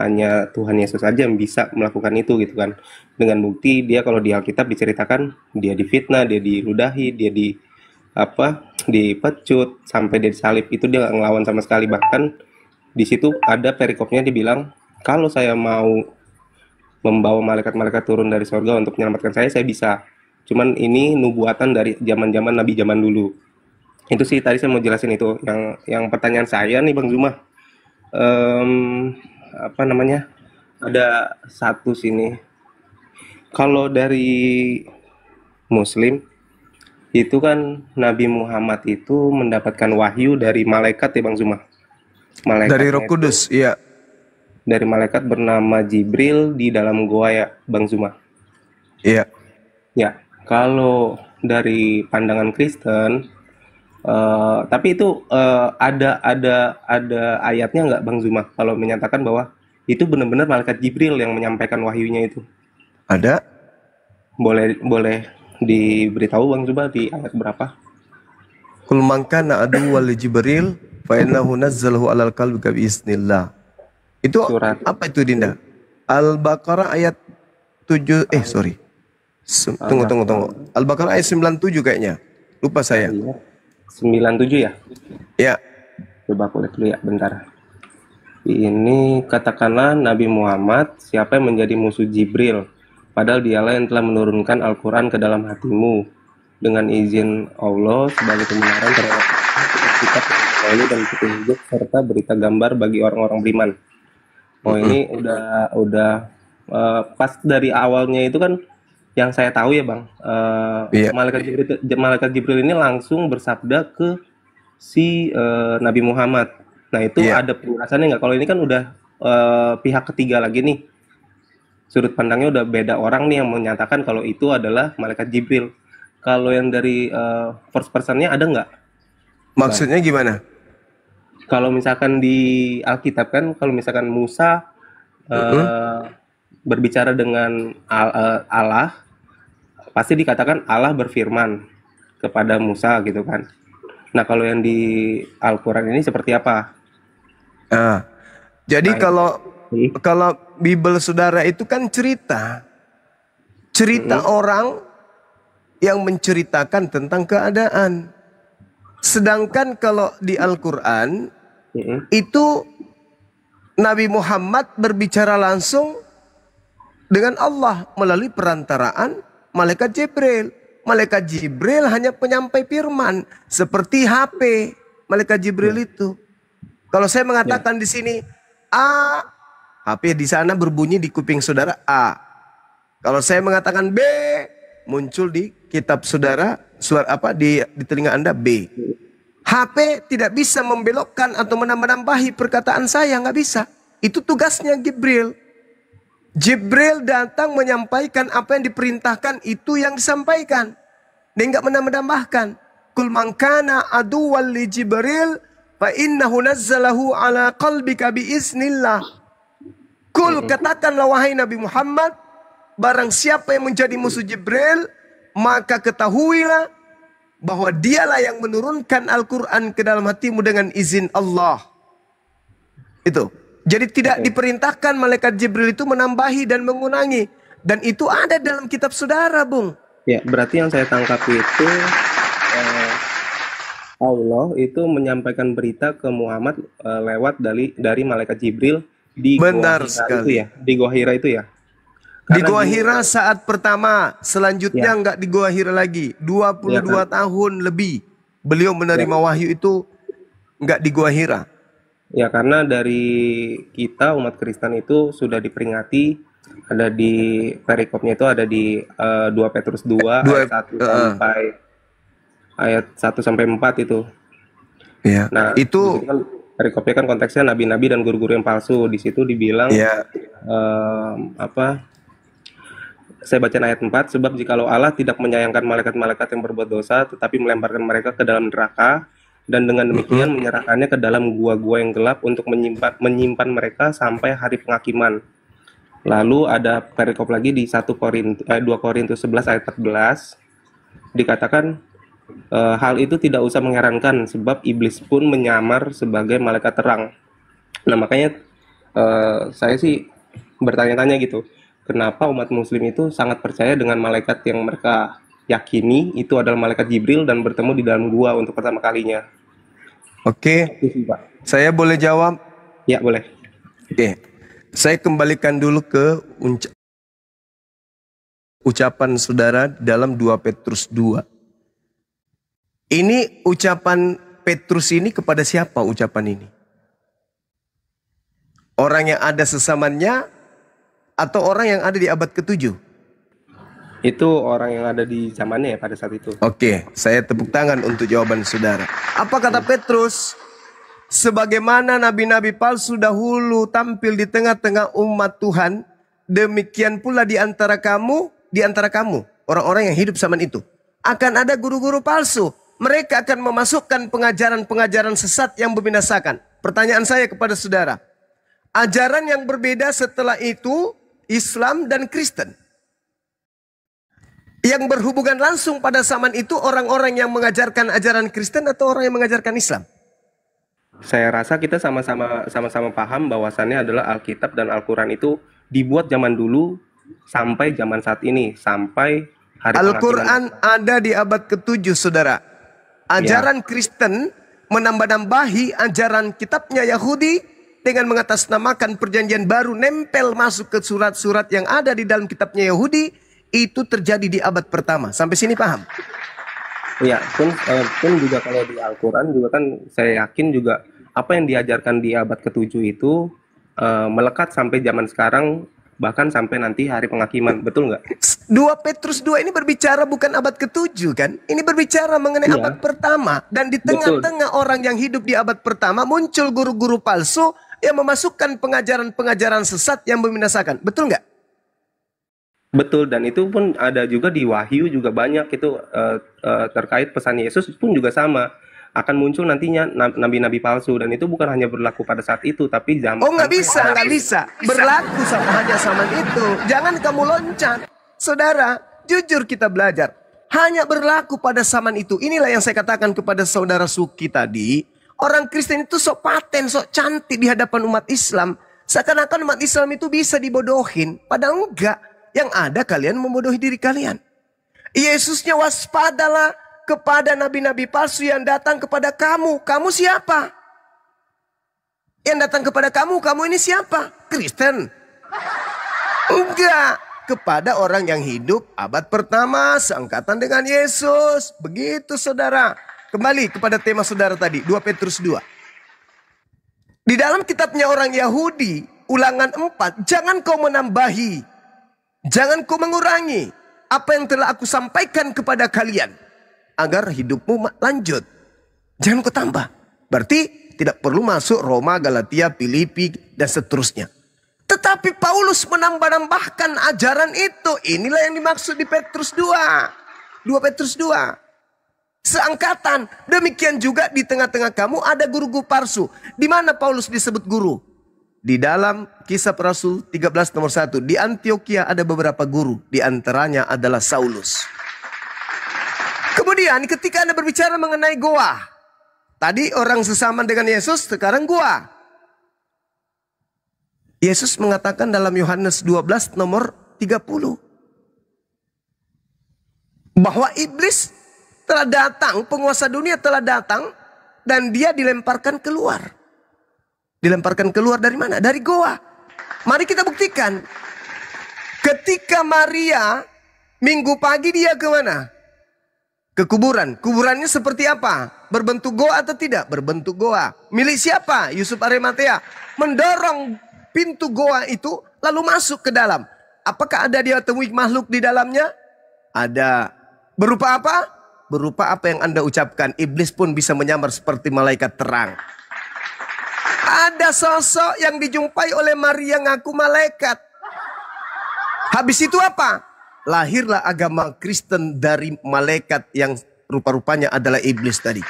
Hanya Tuhan Yesus saja yang bisa melakukan itu gitu kan. Dengan bukti dia kalau di Alkitab diceritakan dia difitnah, dia diludahi, dia dipecut sampai dia disalib, itu dia nggak ngelawan sama sekali. Bahkan di situ ada perikopnya dibilang kalau saya mau membawa malaikat-malaikat turun dari surga untuk menyelamatkan saya bisa. Cuman ini nubuatan dari zaman-zaman Nabi zaman dulu. Itu sih tadi saya mau jelasin itu. Yang pertanyaan saya nih Bang Zuma, apa namanya? Ada satu sini. Kalau dari Muslim itu kan Nabi Muhammad itu mendapatkan wahyu dari malaikat ya Bang Zuma. Malaikat
dari Roh Kudus, iya.
Dari malaikat bernama Jibril di dalam goa ya Bang Zuma.
Iya.
Ya, kalau dari pandangan Kristen, tapi itu ada ayatnya nggak Bang Zuma kalau menyatakan bahwa itu benar-benar malaikat Jibril yang menyampaikan wahyunya itu?
Ada.
Boleh diberitahu Bang Zuma di ayat berapa?
Qul man kana aduwwan li Jibril fa innahu nazzalahu 'alal qalbika bi iznillah. Itu
Surat.
apa itu Dinda? Al-Baqarah ayat 7 sorry. Tunggu. Al-Baqarah ayat 97 kayaknya. Lupa saya.
Iya. 97 ya?
Ya.
Coba aku lihat dulu ya, bentar. Ini katakanlah Nabi Muhammad, siapa yang menjadi musuh Jibril, padahal dialah yang telah menurunkan Al-Quran ke dalam hatimu dengan izin Allah sebagai pembenaran terhadap kitab ini dan petunjuk serta berita gambar bagi orang-orang beriman. Oh ini udah pas dari awalnya itu kan yang saya tahu ya Bang,
Iya.
Malaikat Jibril ini langsung bersabda ke si Nabi Muhammad. Nah itu
Iya.
ada penjelasannya nggak? Kalau ini kan udah pihak ketiga lagi nih, sudut pandangnya udah beda orang nih yang menyatakan kalau itu adalah Malaikat Jibril. Kalau yang dari first personnya ada nggak?
Maksudnya gimana?
Kalau misalkan di Alkitab kan, kalau misalkan Musa berbicara dengan Allah, pasti dikatakan Allah berfirman kepada Musa gitu kan. Nah kalau yang di Al-Quran ini seperti apa?
Jadi
Nah,
kalau Bible saudara itu kan cerita orang yang menceritakan tentang keadaan. Sedangkan kalau di Al-Quran itu Nabi Muhammad berbicara langsung dengan Allah melalui perantaraan Malaikat Jibril. Malaikat Jibril hanya penyampai firman seperti HP Malaikat Jibril itu. Kalau saya mengatakan di sini A, HP di sana berbunyi di kuping saudara A. Kalau saya mengatakan B, muncul di kitab saudara suara apa di telinga Anda B. HP tidak bisa membelokkan atau menambah-nambahi perkataan saya, nggak bisa. Itu tugasnya Jibril. Jibril datang menyampaikan apa yang diperintahkan, itu yang disampaikan. Dia nggak menambah-nambahkan. Kul man kana aduwwan li Jibril fa innahu nazzalahu ala qalbika bi iznillah. Kul, katakanlah wahai Nabi Muhammad, barang siapa yang menjadi musuh Jibril, maka ketahuilah bahwa dialah yang menurunkan Al-Quran ke dalam hatimu dengan izin Allah. Itu. Jadi tidak diperintahkan Malaikat Jibril itu menambahi dan mengurangi. Dan itu ada dalam kitab saudara, Bung.
Ya, berarti yang saya tangkap itu Allah itu menyampaikan berita ke Muhammad lewat dari Malaikat Jibril di
Benar
Gua Hira
sekali.
itu ya, di Gua Hira itu ya.
Di
Karena
Gua Hira saat pertama, selanjutnya enggak di Gua Hira lagi. 22 tahun lebih beliau menerima wahyu itu enggak di Gua Hira.
Ya, karena dari kita umat Kristen itu sudah diperingati, ada di perikopnya itu ada di 2 Petrus 2 ayat 1 sampai 4 itu.
Ya.
Nah,
Itu
kan perikopnya kan konteksnya nabi-nabi dan guru-guru yang palsu. Di situ dibilang saya baca ayat 4, sebab jikalau Allah tidak menyayangkan malaikat-malaikat yang berbuat dosa, tetapi melemparkan mereka ke dalam neraka, dan dengan demikian menyerahkannya ke dalam gua-gua yang gelap untuk menyimpan mereka sampai hari penghakiman. Lalu ada perikop lagi di 2 Korintus 11 ayat 14, dikatakan hal itu tidak usah mengherankan, sebab iblis pun menyamar sebagai malaikat terang. Nah makanya saya sih bertanya-tanya gitu, kenapa umat muslim itu sangat percaya dengan malaikat yang mereka yakini itu adalah malaikat Jibril dan bertemu di dalam gua untuk pertama kalinya.
Oke.
Itu sih, Pak.
Saya boleh jawab?
Ya, boleh.
Oke. Saya kembalikan dulu ke ucapan saudara dalam 2 Petrus 2. Ini ucapan Petrus ini kepada siapa ucapan ini? Orang yang ada sesamanya atau orang yang ada di abad ke-7?
Itu orang yang ada di zamannya ya pada saat itu.
Oke, saya tepuk tangan untuk jawaban saudara. Apa kata Petrus? Sebagaimana nabi-nabi palsu dahulu tampil di tengah-tengah umat Tuhan, demikian pula di antara kamu, orang-orang yang hidup zaman itu, akan ada guru-guru palsu. Mereka akan memasukkan pengajaran-pengajaran sesat yang membinasakan. Pertanyaan saya kepada saudara, ajaran yang berbeda setelah itu Islam dan Kristen. Yang berhubungan langsung pada zaman itu orang-orang yang mengajarkan ajaran Kristen atau orang yang mengajarkan Islam?
Saya rasa kita sama-sama paham bahwasannya adalah Alkitab dan Al-Quran itu dibuat zaman dulu sampai zaman saat ini, sampai hari
Al-Quran ada di abad ke-7, saudara. Ajaran Kristen menambah-nambahi ajaran kitabnya Yahudi dengan mengatasnamakan perjanjian baru, nempel masuk ke surat-surat yang ada di dalam kitabnya Yahudi. Itu terjadi di abad pertama. Sampai sini paham?
Ya, pun juga kalau di Al-Quran juga kan saya yakin juga apa yang diajarkan di abad ke-7 itu melekat sampai zaman sekarang, bahkan sampai nanti hari penghakiman. Betul nggak?
2 Petrus 2 ini berbicara bukan abad ke-7 kan? Ini berbicara mengenai abad pertama. Dan di tengah-tengah orang yang hidup di abad pertama muncul guru-guru palsu yang memasukkan pengajaran-pengajaran sesat yang membinasakan. Betul nggak?
Betul, dan itu pun ada juga di Wahyu juga banyak itu terkait pesan Yesus pun juga sama. Akan muncul nantinya nabi-nabi palsu, dan itu bukan hanya berlaku pada saat itu, tapi zaman.
Oh, nggak bisa berlaku hanya zaman itu. Jangan kamu loncat, saudara. Jujur kita belajar, hanya berlaku pada zaman itu. Inilah yang saya katakan kepada saudara Suki tadi. Orang Kristen itu sok paten, sok cantik di hadapan umat Islam. Seakan-akan umat Islam itu bisa dibodohin, padahal enggak. Yang ada kalian membodohi diri kalian. Yesusnya waspadalah kepada nabi-nabi palsu yang datang kepada kamu. Kamu siapa? Yang datang kepada kamu ini siapa? Kristen? Enggak. Kepada orang yang hidup abad pertama seangkatan dengan Yesus. Begitu saudara. Kembali kepada tema saudara tadi, 2 Petrus 2. Di dalam kitabnya orang Yahudi, Ulangan 4, jangan kau menambahi, jangan kau mengurangi apa yang telah aku sampaikan kepada kalian, agar hidupmu lanjut. Jangan kau tambah. Berarti tidak perlu masuk Roma, Galatia, Filipi, dan seterusnya. Tetapi Paulus menambah-nambahkan ajaran itu. Inilah yang dimaksud di Petrus 2. 2 Petrus 2. Seangkatan. Demikian juga di tengah-tengah kamu ada guru-guru palsu. Di mana Paulus disebut guru? Di dalam Kisah Rasul 13 nomor 1. Di Antioquia ada beberapa guru. Di antaranya adalah Saulus. Kemudian ketika Anda berbicara mengenai goa. Tadi orang sesama dengan Yesus, sekarang goa. Yesus mengatakan dalam Yohanes 12 nomor 30. Bahwa iblis telah datang, penguasa dunia telah datang. Dan dia dilemparkan keluar. Dilemparkan keluar dari mana? Dari goa. Mari kita buktikan. Ketika Maria minggu pagi dia ke mana? Ke kuburan. Kuburannya seperti apa? Berbentuk goa atau tidak? Berbentuk goa. Milik siapa? Yusuf Arimatea. Mendorong pintu goa itu lalu masuk ke dalam. Apakah ada dia temui makhluk di dalamnya? Ada. Berupa apa? Berupa apa yang Anda ucapkan. Iblis pun bisa menyamar seperti malaikat terang. Ada sosok yang dijumpai oleh Maria ngaku malaikat. Habis itu apa? Lahirlah agama Kristen dari malaikat yang rupa-rupanya adalah iblis tadi.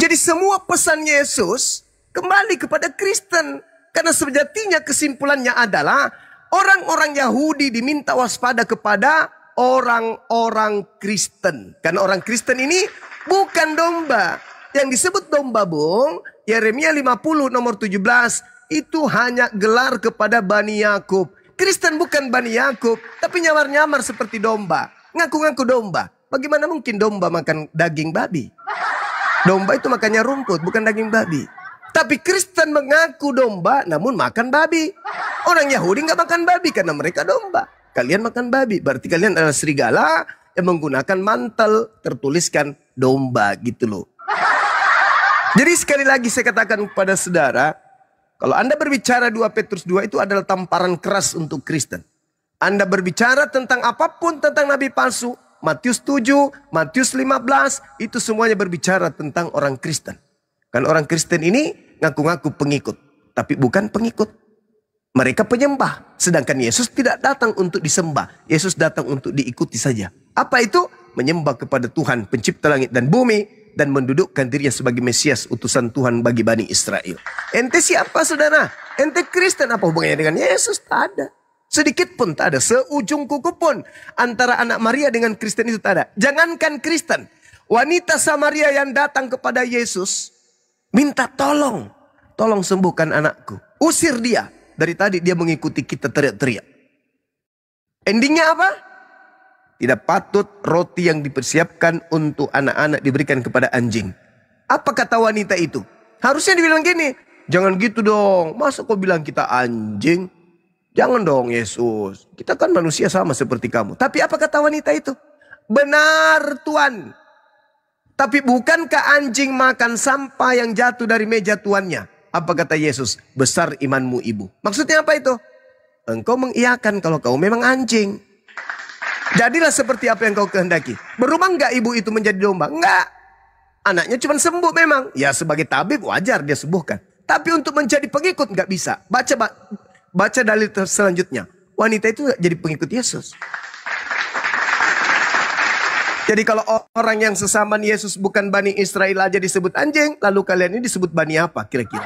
Jadi semua pesan Yesus kembali kepada Kristen. Karena sejatinya kesimpulannya adalah orang-orang Yahudi diminta waspada kepada orang-orang Kristen. Karena orang Kristen ini bukan domba. Yang disebut domba, Bung, Yeremia 50 nomor 17, itu hanya gelar kepada Bani Yakub. Kristen bukan Bani Yakub, tapi nyamar-nyamar seperti domba. Ngaku-ngaku domba. Bagaimana mungkin domba makan daging babi? Domba itu makannya rumput, bukan daging babi. Tapi Kristen mengaku domba, namun makan babi. Orang Yahudi nggak makan babi karena mereka domba. Kalian makan babi, berarti kalian adalah serigala yang menggunakan mantel tertuliskan domba gitu loh. Jadi sekali lagi saya katakan kepada saudara, kalau Anda berbicara 2 Petrus 2 itu adalah tamparan keras untuk Kristen. Anda berbicara tentang apapun tentang nabi palsu, Matius 7, Matius 15, itu semuanya berbicara tentang orang Kristen. Kan orang Kristen ini ngaku-ngaku pengikut, tapi bukan pengikut. Mereka penyembah, sedangkan Yesus tidak datang untuk disembah. Yesus datang untuk diikuti saja. Apa itu? Menyembah kepada Tuhan, pencipta langit dan bumi, dan mendudukkan dirinya sebagai Mesias, utusan Tuhan bagi Bani Israel. Ente siapa saudara? Ente Kristen, apa hubungannya dengan Yesus? Tak ada. Sedikit pun tak ada. Seujung kuku pun antara anak Maria dengan Kristen itu tak ada. Jangankan Kristen. Wanita Samaria yang datang kepada Yesus minta tolong. Tolong sembuhkan anakku. Usir dia. Dari tadi dia mengikuti kita teriak-teriak. Endingnya apa? Tidak patut roti yang dipersiapkan untuk anak-anak diberikan kepada anjing. Apa kata wanita itu? Harusnya dibilang gini, jangan gitu dong. Masa kau bilang kita anjing? Jangan dong Yesus. Kita kan manusia sama seperti kamu. Tapi apa kata wanita itu? Benar Tuan. Tapi bukankah anjing makan sampah yang jatuh dari meja tuannya? Apa kata Yesus? Besar imanmu ibu. Maksudnya apa itu? Engkau mengiyakan kalau kau memang anjing. Jadilah seperti apa yang kau kehendaki. Berubah enggak ibu itu menjadi domba? Enggak. Anaknya cuma sembuh memang. Ya sebagai tabib wajar dia sembuhkan. Tapi untuk menjadi pengikut enggak bisa. Baca dalil selanjutnya. Wanita itu jadi pengikut Yesus. Jadi kalau orang yang sesama Yesus bukan Bani Israel aja disebut anjing. Lalu kalian ini disebut Bani apa kira-kira?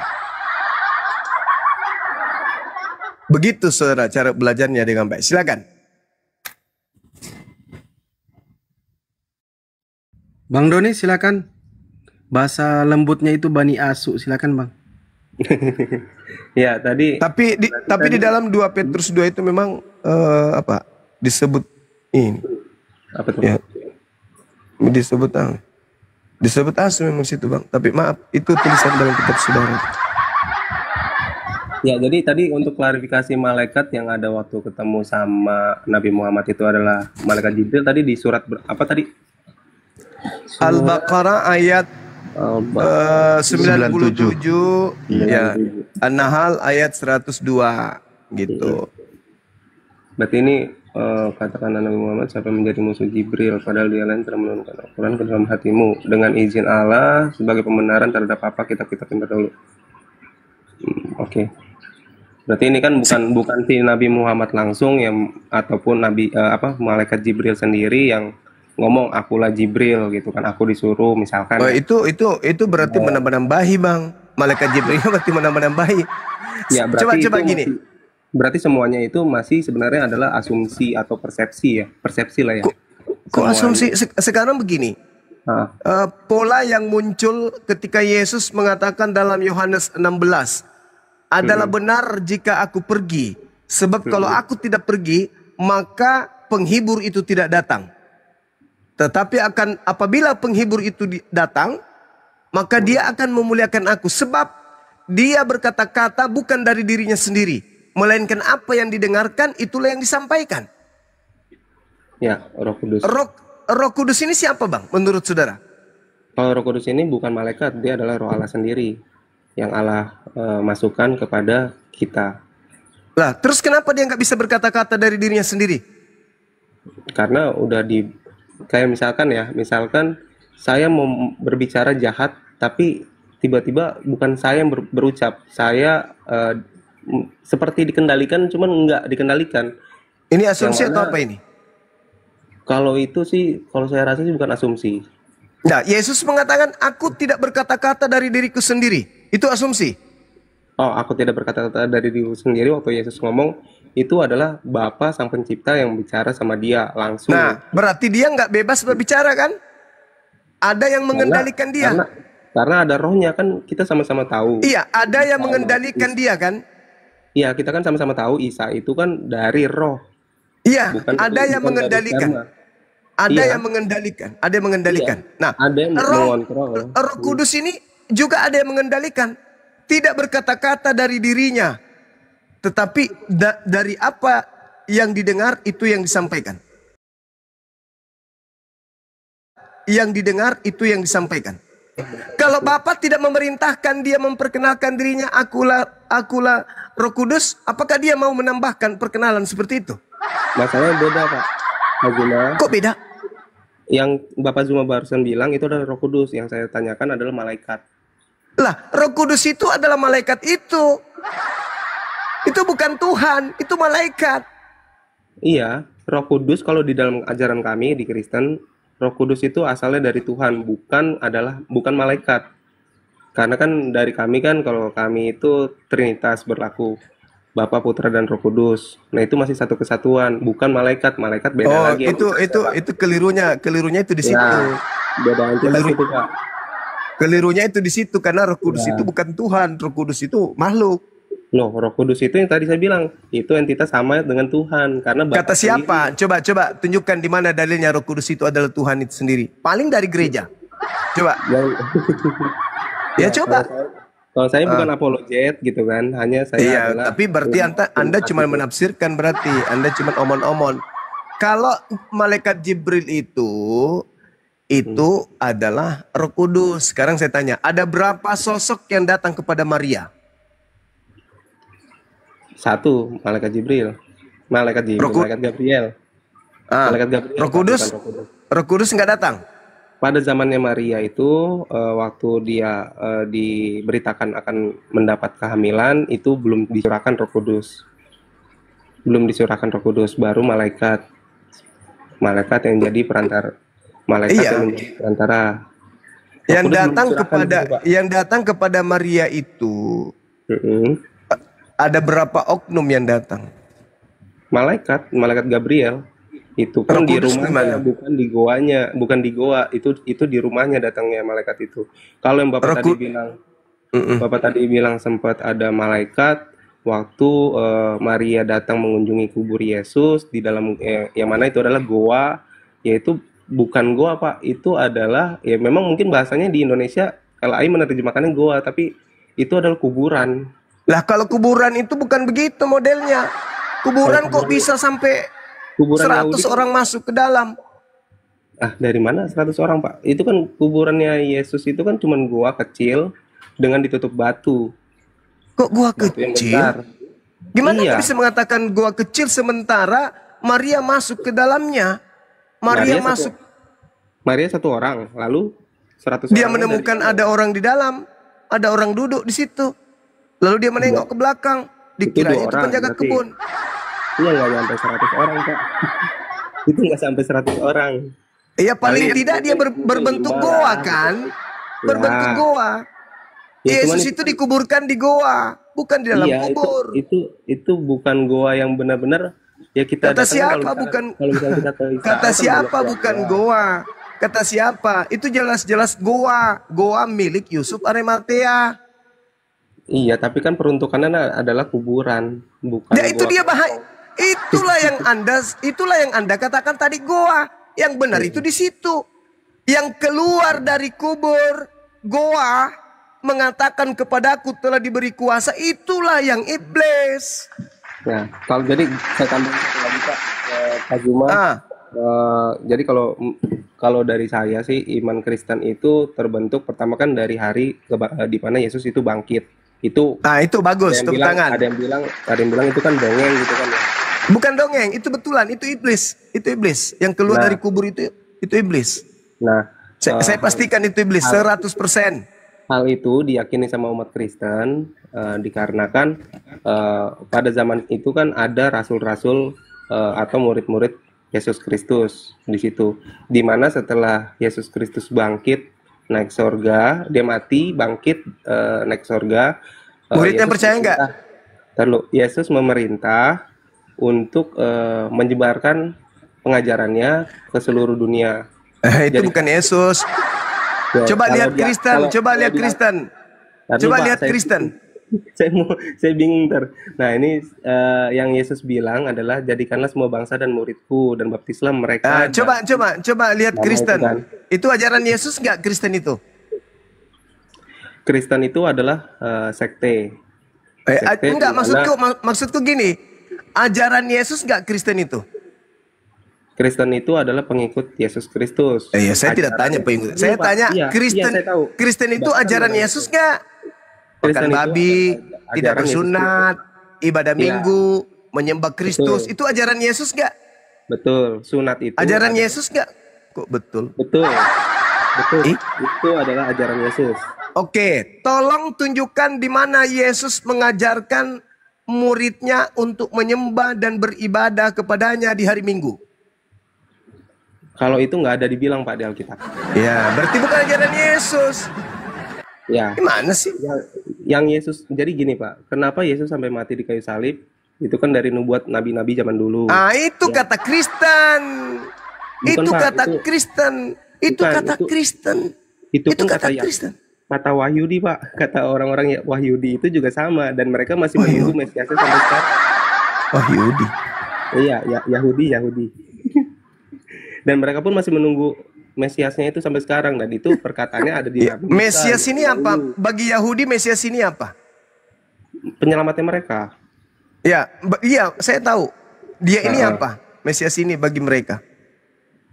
Begitu saudara cara belajarnya dengan baik. Silakan.
Bang Doni silakan. Bahasa lembutnya itu Bani Asu, silakan Bang.
Ya, tadi
Tapi di dalam 2 Petrus 2 itu memang apa? Disebut ini.
apa tuh?
Ya. Disebut asu memang situ Bang. Tapi maaf, itu tulisan dalam kitab saudara.
Ya, jadi tadi untuk klarifikasi malaikat yang ada waktu ketemu sama Nabi Muhammad itu adalah malaikat Jibril. Tadi di surat apa tadi?
Al-Baqarah ayat 97 ya. An-Nahl ayat 102 gitu.
Berarti ini katakan Nabi Muhammad siapa yang menjadi musuh Jibril padahal dia lain telah menurunkan Al-Quran ke dalam hatimu dengan izin Allah sebagai pembenaran terhadap apa kitab-kitab yang terdahulu. Oke. Berarti ini kan bukan si Nabi Muhammad langsung yang ataupun Nabi malaikat Jibril sendiri yang ngomong akulah Jibril gitu kan, aku disuruh misalkan.
Oh, itu berarti menambah-nambahi Bang. Malaikat Jibril berarti menambah-nambahi.
Ya,
coba gini.
Berarti semuanya itu masih sebenarnya adalah asumsi atau persepsi ya, persepsi lah ya.
Kok asumsi? Sekarang begini. Pola yang muncul ketika Yesus mengatakan dalam Yohanes 16 adalah benar jika aku pergi. Sebab kalau aku tidak pergi, maka penghibur itu tidak datang. Tetapi apabila penghibur itu datang, maka dia akan memuliakan aku. Sebab dia berkata-kata bukan dari dirinya sendiri, melainkan apa yang didengarkan itulah yang disampaikan.
Ya, Roh Kudus.
Roh Kudus ini siapa Bang menurut saudara?
Kalau Roh Kudus ini bukan malaikat, dia adalah Roh Allah sendiri yang Allah masukkan kepada kita.
Lah, terus kenapa dia nggak bisa berkata-kata dari dirinya sendiri?
Karena udah kayak misalkan saya mau berbicara jahat, tapi tiba-tiba bukan saya yang berucap, saya seperti dikendalikan, cuman nggak dikendalikan.
Ini asumsi atau apa ini?
Kalau itu sih, kalau saya rasa sih bukan asumsi.
Nah, Yesus mengatakan, aku tidak berkata-kata dari diriku sendiri. Itu asumsi.
Oh, aku tidak berkata-kata dari diriku sendiri. Waktu Yesus ngomong, itu adalah Bapa Sang Pencipta yang bicara sama dia langsung.
Nah, berarti dia nggak bebas berbicara kan? Ada yang mengendalikan dia.
Karena ada rohnya kan, kita sama-sama tahu.
Iya, ada yang mengendalikan dia kan?
Iya, kita kan sama-sama tahu Isa itu kan dari roh.
Iya, ada yang mengendalikan. Ada yang mengendalikan. Ada yang mengendalikan.
Iya.
Nah,
ada yang mengontrol.
Roh Kudus ini juga ada yang mengendalikan. Tidak berkata-kata dari dirinya. Tetapi dari apa yang didengar itu yang disampaikan. Yang didengar itu yang disampaikan. Kalau Bapa tidak memerintahkan dia memperkenalkan dirinya, akulah Roh Kudus, apakah dia mau menambahkan perkenalan seperti itu?
Masalahnya beda Pak Zuma.
Kok beda?
Yang Bapak Zuma barusan bilang itu adalah Roh Kudus, yang saya tanyakan adalah malaikat.
Lah, Roh Kudus itu adalah malaikat itu. Itu bukan Tuhan, itu malaikat.
Iya, Roh Kudus kalau di dalam ajaran kami di Kristen, Roh Kudus itu asalnya dari Tuhan, bukan malaikat. Karena kan dari kami kan, kalau kami itu Trinitas berlaku. Bapa, Putra, dan Roh Kudus. Nah, itu masih satu kesatuan, bukan malaikat. Malaikat beda
Oh,
lagi.
itu kelirunya itu di situ.
Ya, beda entitas
Keliru,
itu, Pak.
kelirunya itu di situ karena Roh Kudus itu
Ya.
bukan Tuhan, Roh Kudus itu makhluk.
Loh, Roh Kudus itu yang tadi saya bilang, itu entitas sama dengan Tuhan. Karena Bapa
Kata siapa? Coba tunjukkan di mana dalilnya Roh Kudus itu adalah Tuhan itu sendiri. Paling dari gereja. Coba.
Yang,
Ya
ya,
coba.
kalau saya bukan apologet gitu kan, hanya saya
Iya,
adalah
tapi berarti Anda cuma menafsirkan, berarti Anda cuma omon-omon. Kalau malaikat Jibril itu adalah Roh Kudus. Sekarang saya tanya, ada berapa sosok yang datang kepada Maria?
satu, malaikat Jibril, malaikat Gabriel,
Ah,
malaikat Gabriel,
Roh Kudus,
bukan Roh Kudus.
Roh Kudus nggak datang.
Pada zamannya Maria itu, waktu dia diberitakan akan mendapat kehamilan, itu belum dicurahkan Roh Kudus, baru malaikat yang jadi perantara,
Iya.
yang menjadi perantara. Roh
Yang
Kudus belum
datang
dicurahkan
kepada
dulu, Pak.
yang datang kepada Maria itu ada berapa oknum yang datang?
Malaikat Gabriel itu kan
Roh
di
Kudus
rumahnya,
gimana?
bukan di goa, itu di rumahnya datangnya malaikat itu. Kalau yang
Roh Ku-
Bapak tadi bilang sempat ada malaikat waktu Maria datang mengunjungi kubur Yesus di dalam yang mana itu adalah goa, yaitu bukan goa, Pak, itu adalah, ya memang mungkin bahasanya di Indonesia LAI menerjemahkannya goa, tapi itu adalah kuburan.
Lah kalau kuburan itu bukan begitu modelnya. Kuburan kok bisa sampai
Kuburan
100
Yahudi.
orang masuk ke dalam?
Ah, dari mana 100 orang, Pak? Itu kan kuburannya Yesus itu kan cuman gua kecil dengan ditutup batu.
Kok gua
Batu yang
kecil?
besar.
Gimana
Iya.
kok bisa mengatakan gua kecil sementara Maria masuk ke dalamnya? Maria masuk,
Maria satu orang, lalu 100
dia
orangnya
menemukan
dari-
ada orang di dalam, ada orang duduk di situ. Lalu dia menengok ke belakang, dikiranya itu
dua orang,
penjaga
berarti.
kebun.
Iya, nggak sampai 100 orang, Pak. Itu nggak sampai 100 orang.
Iya paling
Paling
tidak dia berbentuk
lima
goa
lah.
kan? Berbentuk
Ya.
goa.
Ya, cuman
Yesus itu dikuburkan di goa, bukan di dalam
iya,
kubur.
itu bukan goa yang benar-benar ya kita
Kata
datang kan
siapa
kalau misalnya-
bukan?
kalau misalnya kita ke Israel
Kata
kan
siapa
banyak
bukan
goa.
goa? Kata siapa? Itu jelas-jelas goa. Goa milik Yusuf Arimatea.
Iya, tapi kan peruntukannya adalah kuburan, bukan
Ya itu
goa.
dia bahaya. Itulah yang Anda katakan tadi goa. Yang benar itu di situ. Yang keluar dari kubur goa mengatakan kepadaku telah diberi kuasa, itulah yang iblis.
Nah, kalau jadi saya tambahin satu lagi, Pak, Pak Juma.
Ah,
Jadi kalau dari saya sih iman Kristen itu terbentuk pertama kan dari hari di mana Yesus itu bangkit. Itu
nah itu bagus, tepuk tangan.
ada yang bilang itu kan dongeng gitu kan ya.
Bukan dongeng, itu betulan, itu iblis. Itu iblis. Yang keluar
Nah.
dari kubur itu iblis.
Nah,
Saya pastikan itu iblis 100%.
hal itu diyakini sama umat Kristen dikarenakan pada zaman itu kan ada rasul-rasul atau murid-murid Yesus Kristus di situ. Di mana setelah Yesus Kristus bangkit naik sorga, dia mati, bangkit, naik sorga.
Muridnya
Yesus
percaya nggak?
Yesus memerintah untuk menyebarkan pengajarannya ke seluruh dunia.
Itu
Jadi-
bukan Yesus.
Ya,
Coba
kalau
lihat
dia-
Kristen,
kalau
coba
dia
lihat
bilang-
Kristen.
Tadi,
Coba
Pak,
lihat Kristen.
saya bingung ntar. Nah ini yang Yesus bilang adalah jadikanlah semua bangsa dan muridku dan baptislah mereka.
Coba lihat
Nama
Kristen.
itu kan.
Itu ajaran Yesus nggak Kristen itu?
Kristen itu adalah sekte. Sekte
Enggak,
di mana
maksudku gini. Ajaran Yesus nggak Kristen itu?
Kristen itu adalah pengikut Yesus Kristus.
Iya, saya tidak tanya pengikut. Saya tanya Kristen.
Iya, saya tahu.
Kristen itu
Bahkan
ajaran
dalam-
Yesus nggak?
Kristen
Makan
itu
babi,
adalah
tidak
ajaran Yesus
bersunat, ibadah
Iya.
minggu, menyembah Kristus.
Betul.
Itu ajaran Yesus nggak?
Betul, sunat itu.
Ajaran
adalah-
Yesus nggak? Kok betul?
Betul. Betul.
Ih.
Itu adalah ajaran Yesus.
Oke, tolong tunjukkan di mana Yesus mengajarkan muridnya untuk menyembah dan beribadah kepadanya di hari Minggu.
Kalau itu nggak ada dibilang, Pak, di Alkitab.
Ya, berarti bukan ajaran Yesus.
Ya,
Gimana sih?
yang Yesus, jadi gini Pak, kenapa Yesus sampai mati di kayu salib? Itu kan dari nubuat nabi-nabi zaman dulu.
Ah, itu
Ya,
kata Kristen.
bukan
Itu
Pak,
kata Kristen. Itu
bukan,
kata Kristen.
itu
Itu
pun
kata
kata
Kristen.
kata Wahyudi Pak, kata orang-orang ya Wahyudi itu juga sama dan mereka masih
Oh,
menunggu
Yahudi.
Mesiasnya sampai sekarang.
Oh, Yahudi.
Iya, ya, Yahudi. Dan mereka pun masih menunggu Mesiasnya itu sampai sekarang dan itu perkataannya ada di
Ya,
Nabi Musa
Mesias ini
zaman
apa?
dahulu.
Bagi Yahudi Mesias ini apa?
Penyelamatnya mereka.
Ya, iya, saya tahu. Dia ini
Heeh.
apa? Mesias ini bagi mereka.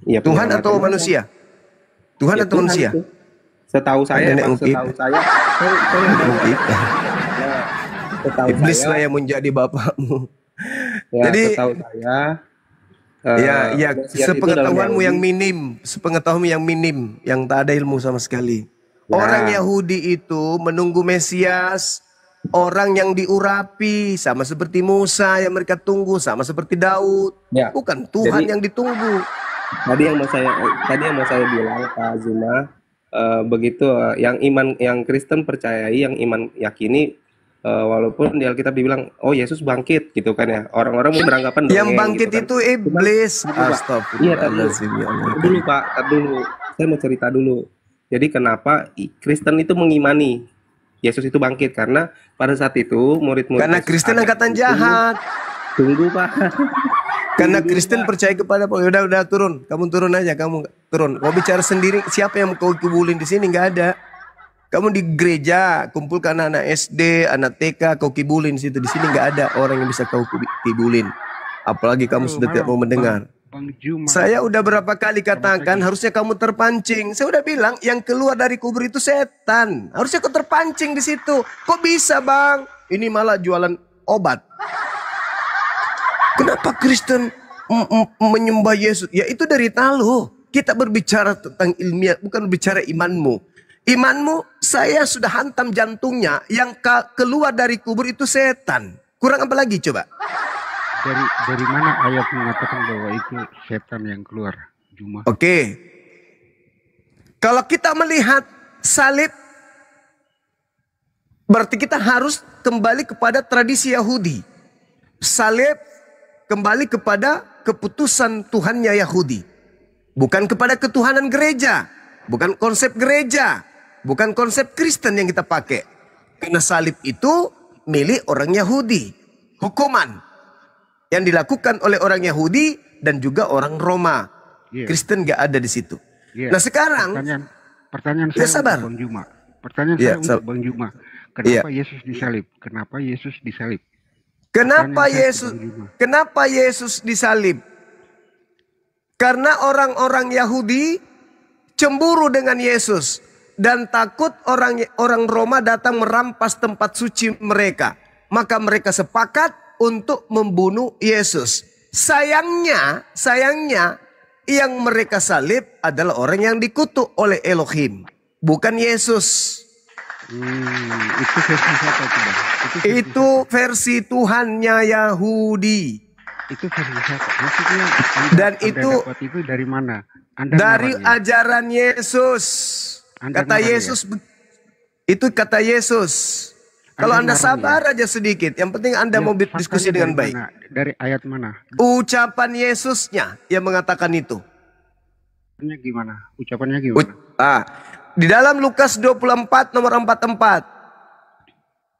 Iya,
Tuhan
penyelamatnya
atau
mereka.
manusia? Tuhan
Ya
atau
Tuhan
manusia?
itu. Setahu saya,
Nenek
Pak,
moyang
setahu
kita.
saya, saya nggak tahu, Pak.
Kita.
Nah, setahu
Iblis
saya,
lah yang menjadi bapakmu.
ya
Jadi,
setahu saya,
ya,
Mesias itu dalam
sepengetahuanmu
Yahudi.
yang minim, sepengetahuanmu yang minim, yang tak ada ilmu sama sekali. Orang
Ya,
Yahudi itu menunggu Mesias, orang yang diurapi, sama seperti Musa yang mereka tunggu, sama seperti Daud.
ya.
Bukan Tuhan
Jadi
yang ditunggu.
tadi yang mau saya bilang Pak Zuma, begitu yang Kristen percayai, yang iman yakini, walaupun di Alkitab dibilang, oh Yesus bangkit gitu kan ya, orang-orang mungkin beranggapan
Yang
dongeng
bangkit
gitu kan.
itu
Cuman
iblis.
gini, Pak. Iya, tar dulu.
Astagfirullahaladzim. Ya Allah.
Tar dulu Pak, tar dulu. Saya mau cerita dulu. Jadi kenapa Kristen itu mengimani Yesus itu bangkit? Karena pada saat itu murid-murid
Karena
Yesus
Kristen
ada
angkatan
itu,
jahat.
tunggu Pak.
Karena
Tunggu dulu
Kristen
Pak.
percaya kepada udah turun. Kamu turun aja, kamu turun. Kau bicara sendiri, siapa yang kau kibulin di sini? Nggak ada. Kamu di gereja, kumpulkan anak SD, anak TK, kau kibulin di situ. Di sini nggak ada orang yang bisa kau kibulin. Apalagi kamu sudah tidak mau mendengar.
Bang Juma.
Saya udah berapa kali katakan harusnya kamu terpancing. Saya udah bilang yang keluar dari kubur itu setan. Harusnya kau terpancing di situ. Kok bisa bang? Ini malah jualan obat. Kenapa Kristen menyembah Yesus? Ya itu derita lu. Kita berbicara tentang ilmiah, bukan berbicara imanmu. Imanmu, saya sudah hantam jantungnya. Yang keluar dari kubur itu setan. Kurang apa lagi coba?
Dari mana ayat mengatakan bahwa itu setan yang keluar, Juma?
Oke. Kalau kita melihat salib, berarti kita harus kembali kepada tradisi Yahudi. Salib kembali kepada keputusan Tuhannya Yahudi. Bukan kepada ketuhanan gereja. Bukan konsep gereja. Bukan konsep Kristen yang kita pakai. Karena salib itu milik orang Yahudi. Hukuman yang dilakukan oleh orang Yahudi dan juga orang Roma.
Iya.
Kristen gak ada di situ.
Iya.
Nah sekarang,
Pertanyaan
ya
saya
sabar.
untuk Bang Juma. Pertanyaan
Ya,
saya untuk Bang Juma. Kenapa Yesus disalib? Kenapa Yesus disalib?
Kenapa
Pertanyaan saya
Yesus?
ke Bang Juma.
Kenapa Yesus disalib? Karena orang-orang Yahudi cemburu dengan Yesus dan takut orang Roma datang merampas tempat suci mereka. Maka mereka sepakat untuk membunuh Yesus. Sayangnya yang mereka salib adalah orang yang dikutuk oleh Elohim, bukan Yesus.
Itu versi siapa itu, Bang?
Itu versi Tuhannya Yahudi.
Itu versi siapa? Maksudnya
Dan
Anda
itu
dapat itu dari mana? Anda
dari
narangnya?
ajaran Yesus.
Anda
Kata
narang ya?
Yesus, itu kata Yesus. Kalau Anda
narang
sabar aja sedikit, yang penting Anda
Ya,
mau diskusi
faktanya
dengan
dari
baik.
mana? Dari ayat mana?
Ucapan Yesusnya yang mengatakan itu.
Ucapannya gimana? Ucapannya gimana?
Di dalam Lukas 24 nomor 44.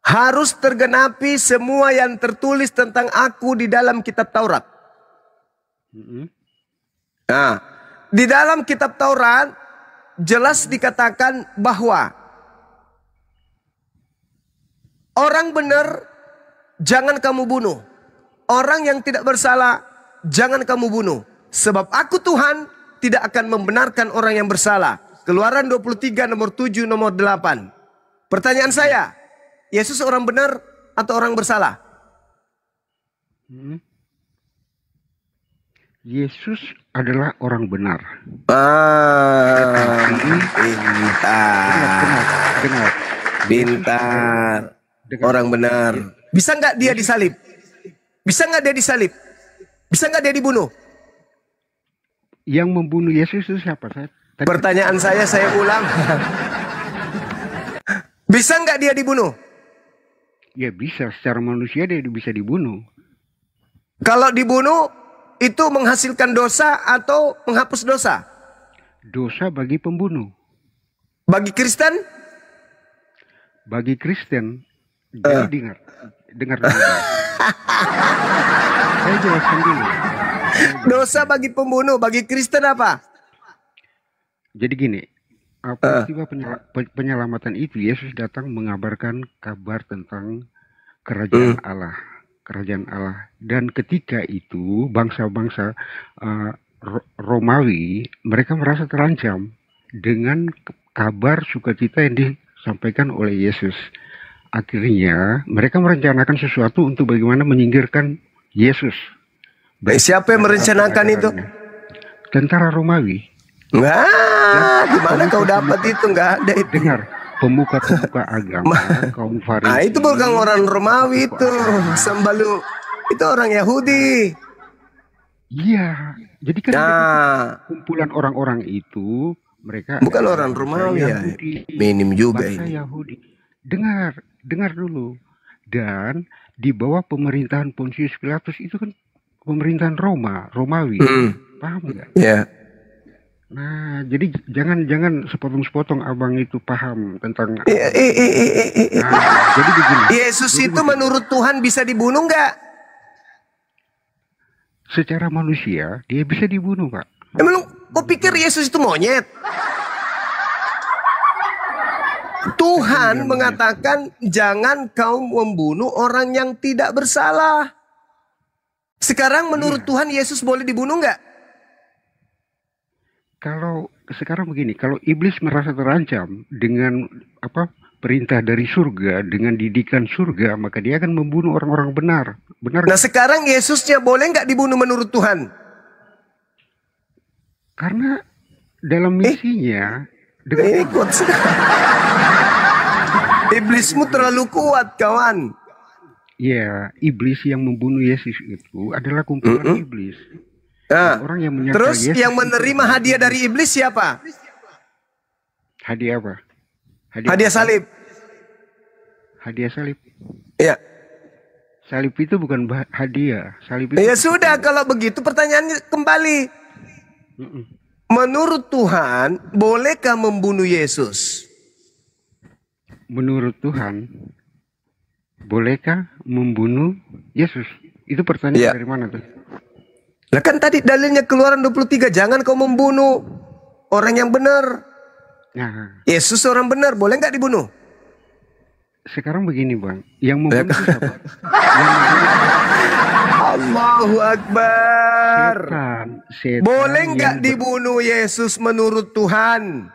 Harus tergenapi semua yang tertulis tentang aku di dalam kitab Taurat.
Mm-mm.
Nah, di dalam kitab Taurat jelas dikatakan bahwa orang benar jangan kamu bunuh. Orang yang tidak bersalah jangan kamu bunuh. Sebab aku Tuhan tidak akan membenarkan orang yang bersalah. Keluaran 23 nomor 7 nomor 8. Pertanyaan saya, Yesus orang benar atau orang bersalah?
Yesus adalah orang benar. Dengar.
Pintar.
Dengar.
Orang benar. Bisa nggak dia disalib? Bisa nggak dia disalib? Bisa nggak dia dibunuh?
Yang membunuh Yesus itu siapa? Saya
Pertanyaan saya ulang. Bisa nggak dia dibunuh?
Ya bisa, secara manusia dia bisa dibunuh.
Kalau dibunuh itu menghasilkan dosa atau menghapus dosa?
Dosa bagi pembunuh.
Bagi Kristen?
Bagi Kristen, jadi dengar dulu. Saya jelaskan dulu.
Dosa bagi pembunuh, bagi Kristen apa?
Jadi gini, peristiwa penyelamatan itu Yesus datang mengabarkan kabar tentang kerajaan Allah, dan ketika itu bangsa-bangsa Romawi mereka merasa terancam dengan kabar sukacita yang disampaikan oleh Yesus. Akhirnya mereka merencanakan sesuatu untuk bagaimana menyingkirkan Yesus.
Siapa yang merencanakan itu?
Tentara Romawi.
Nggak, gimana kau dapat itu? Nggak ada itu.
Dengar, pemuka-pemuka agama, kaum Farisi.
Nah, itu bukan orang Romawi itu, Sembalu. Itu orang Yahudi.
Iya, jadi kan kumpulan orang-orang itu mereka
bukan orang Romawi ya. Minim juga ini.
Yahudi. Dengar dulu. Dan di bawah pemerintahan Pontius Pilatus itu kan pemerintahan Romawi. Paham nggak?
Iya.
Nah, jadi jangan sepotong-sepotong abang itu paham tentang.
Jadi begini. Yesus itu menurut Tuhan bisa dibunuh nggak?
Secara manusia dia bisa dibunuh, Pak.
Emang kau pikir Yesus itu monyet? Tuhan mengatakan jangan kau membunuh orang yang tidak bersalah. Sekarang menurut Tuhan Yesus boleh dibunuh nggak?
Kalau sekarang begini, kalau iblis merasa terancam dengan perintah dari surga, dengan didikan surga, maka dia akan membunuh orang-orang benar.
Nah sekarang Yesusnya boleh nggak dibunuh menurut Tuhan?
Karena dalam misinya,
iblismu terlalu kuat, kawan.
Ya, iblis yang membunuh Yesus itu adalah kumpulan iblis. Orang yang
terus
Yesus
yang menerima hadiah dari iblis siapa?
Hadiah apa?
Hadiah salib.
Hadiah salib.
Iya.
Salib itu bukan hadiah. Salib itu
ya sudah, kalau begitu pertanyaannya kembali. Menurut Tuhan, bolehkah membunuh Yesus?
Menurut Tuhan, bolehkah membunuh Yesus? Itu pertanyaan dari mana tuh?
Lah kan tadi dalilnya Keluaran 23, jangan kau membunuh orang yang benar.
Nah,
Yesus orang benar, boleh nggak dibunuh?
Sekarang begini Bang, yang membunuh siapa?
Allahu Akbar.
Setan
boleh nggak dibunuh Yesus menurut Tuhan?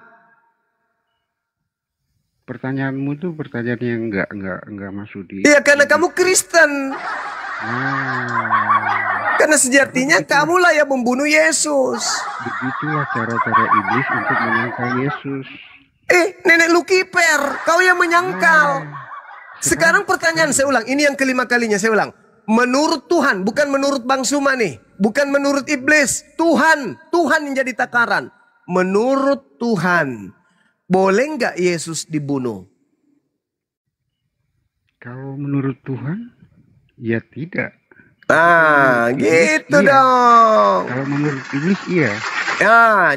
Pertanyaanmu tuh pertanyaan yang nggak masuk di.
Iya, karena kamu Kristen. Karena sejatinya kamulah yang membunuh Yesus.
Begitulah cara-cara iblis untuk menyangkal Yesus.
Nenek lu kiper, kau yang menyangkal. Sekarang pertanyaan saya ulang, ini yang kelima kalinya saya ulang. Menurut Tuhan, bukan menurut Bang Suma nih, bukan menurut iblis, Tuhan yang jadi takaran. Menurut Tuhan, boleh nggak Yesus dibunuh?
Kalau menurut Tuhan, ya tidak.
Gitu dong.
Kalau menurut iblis iya.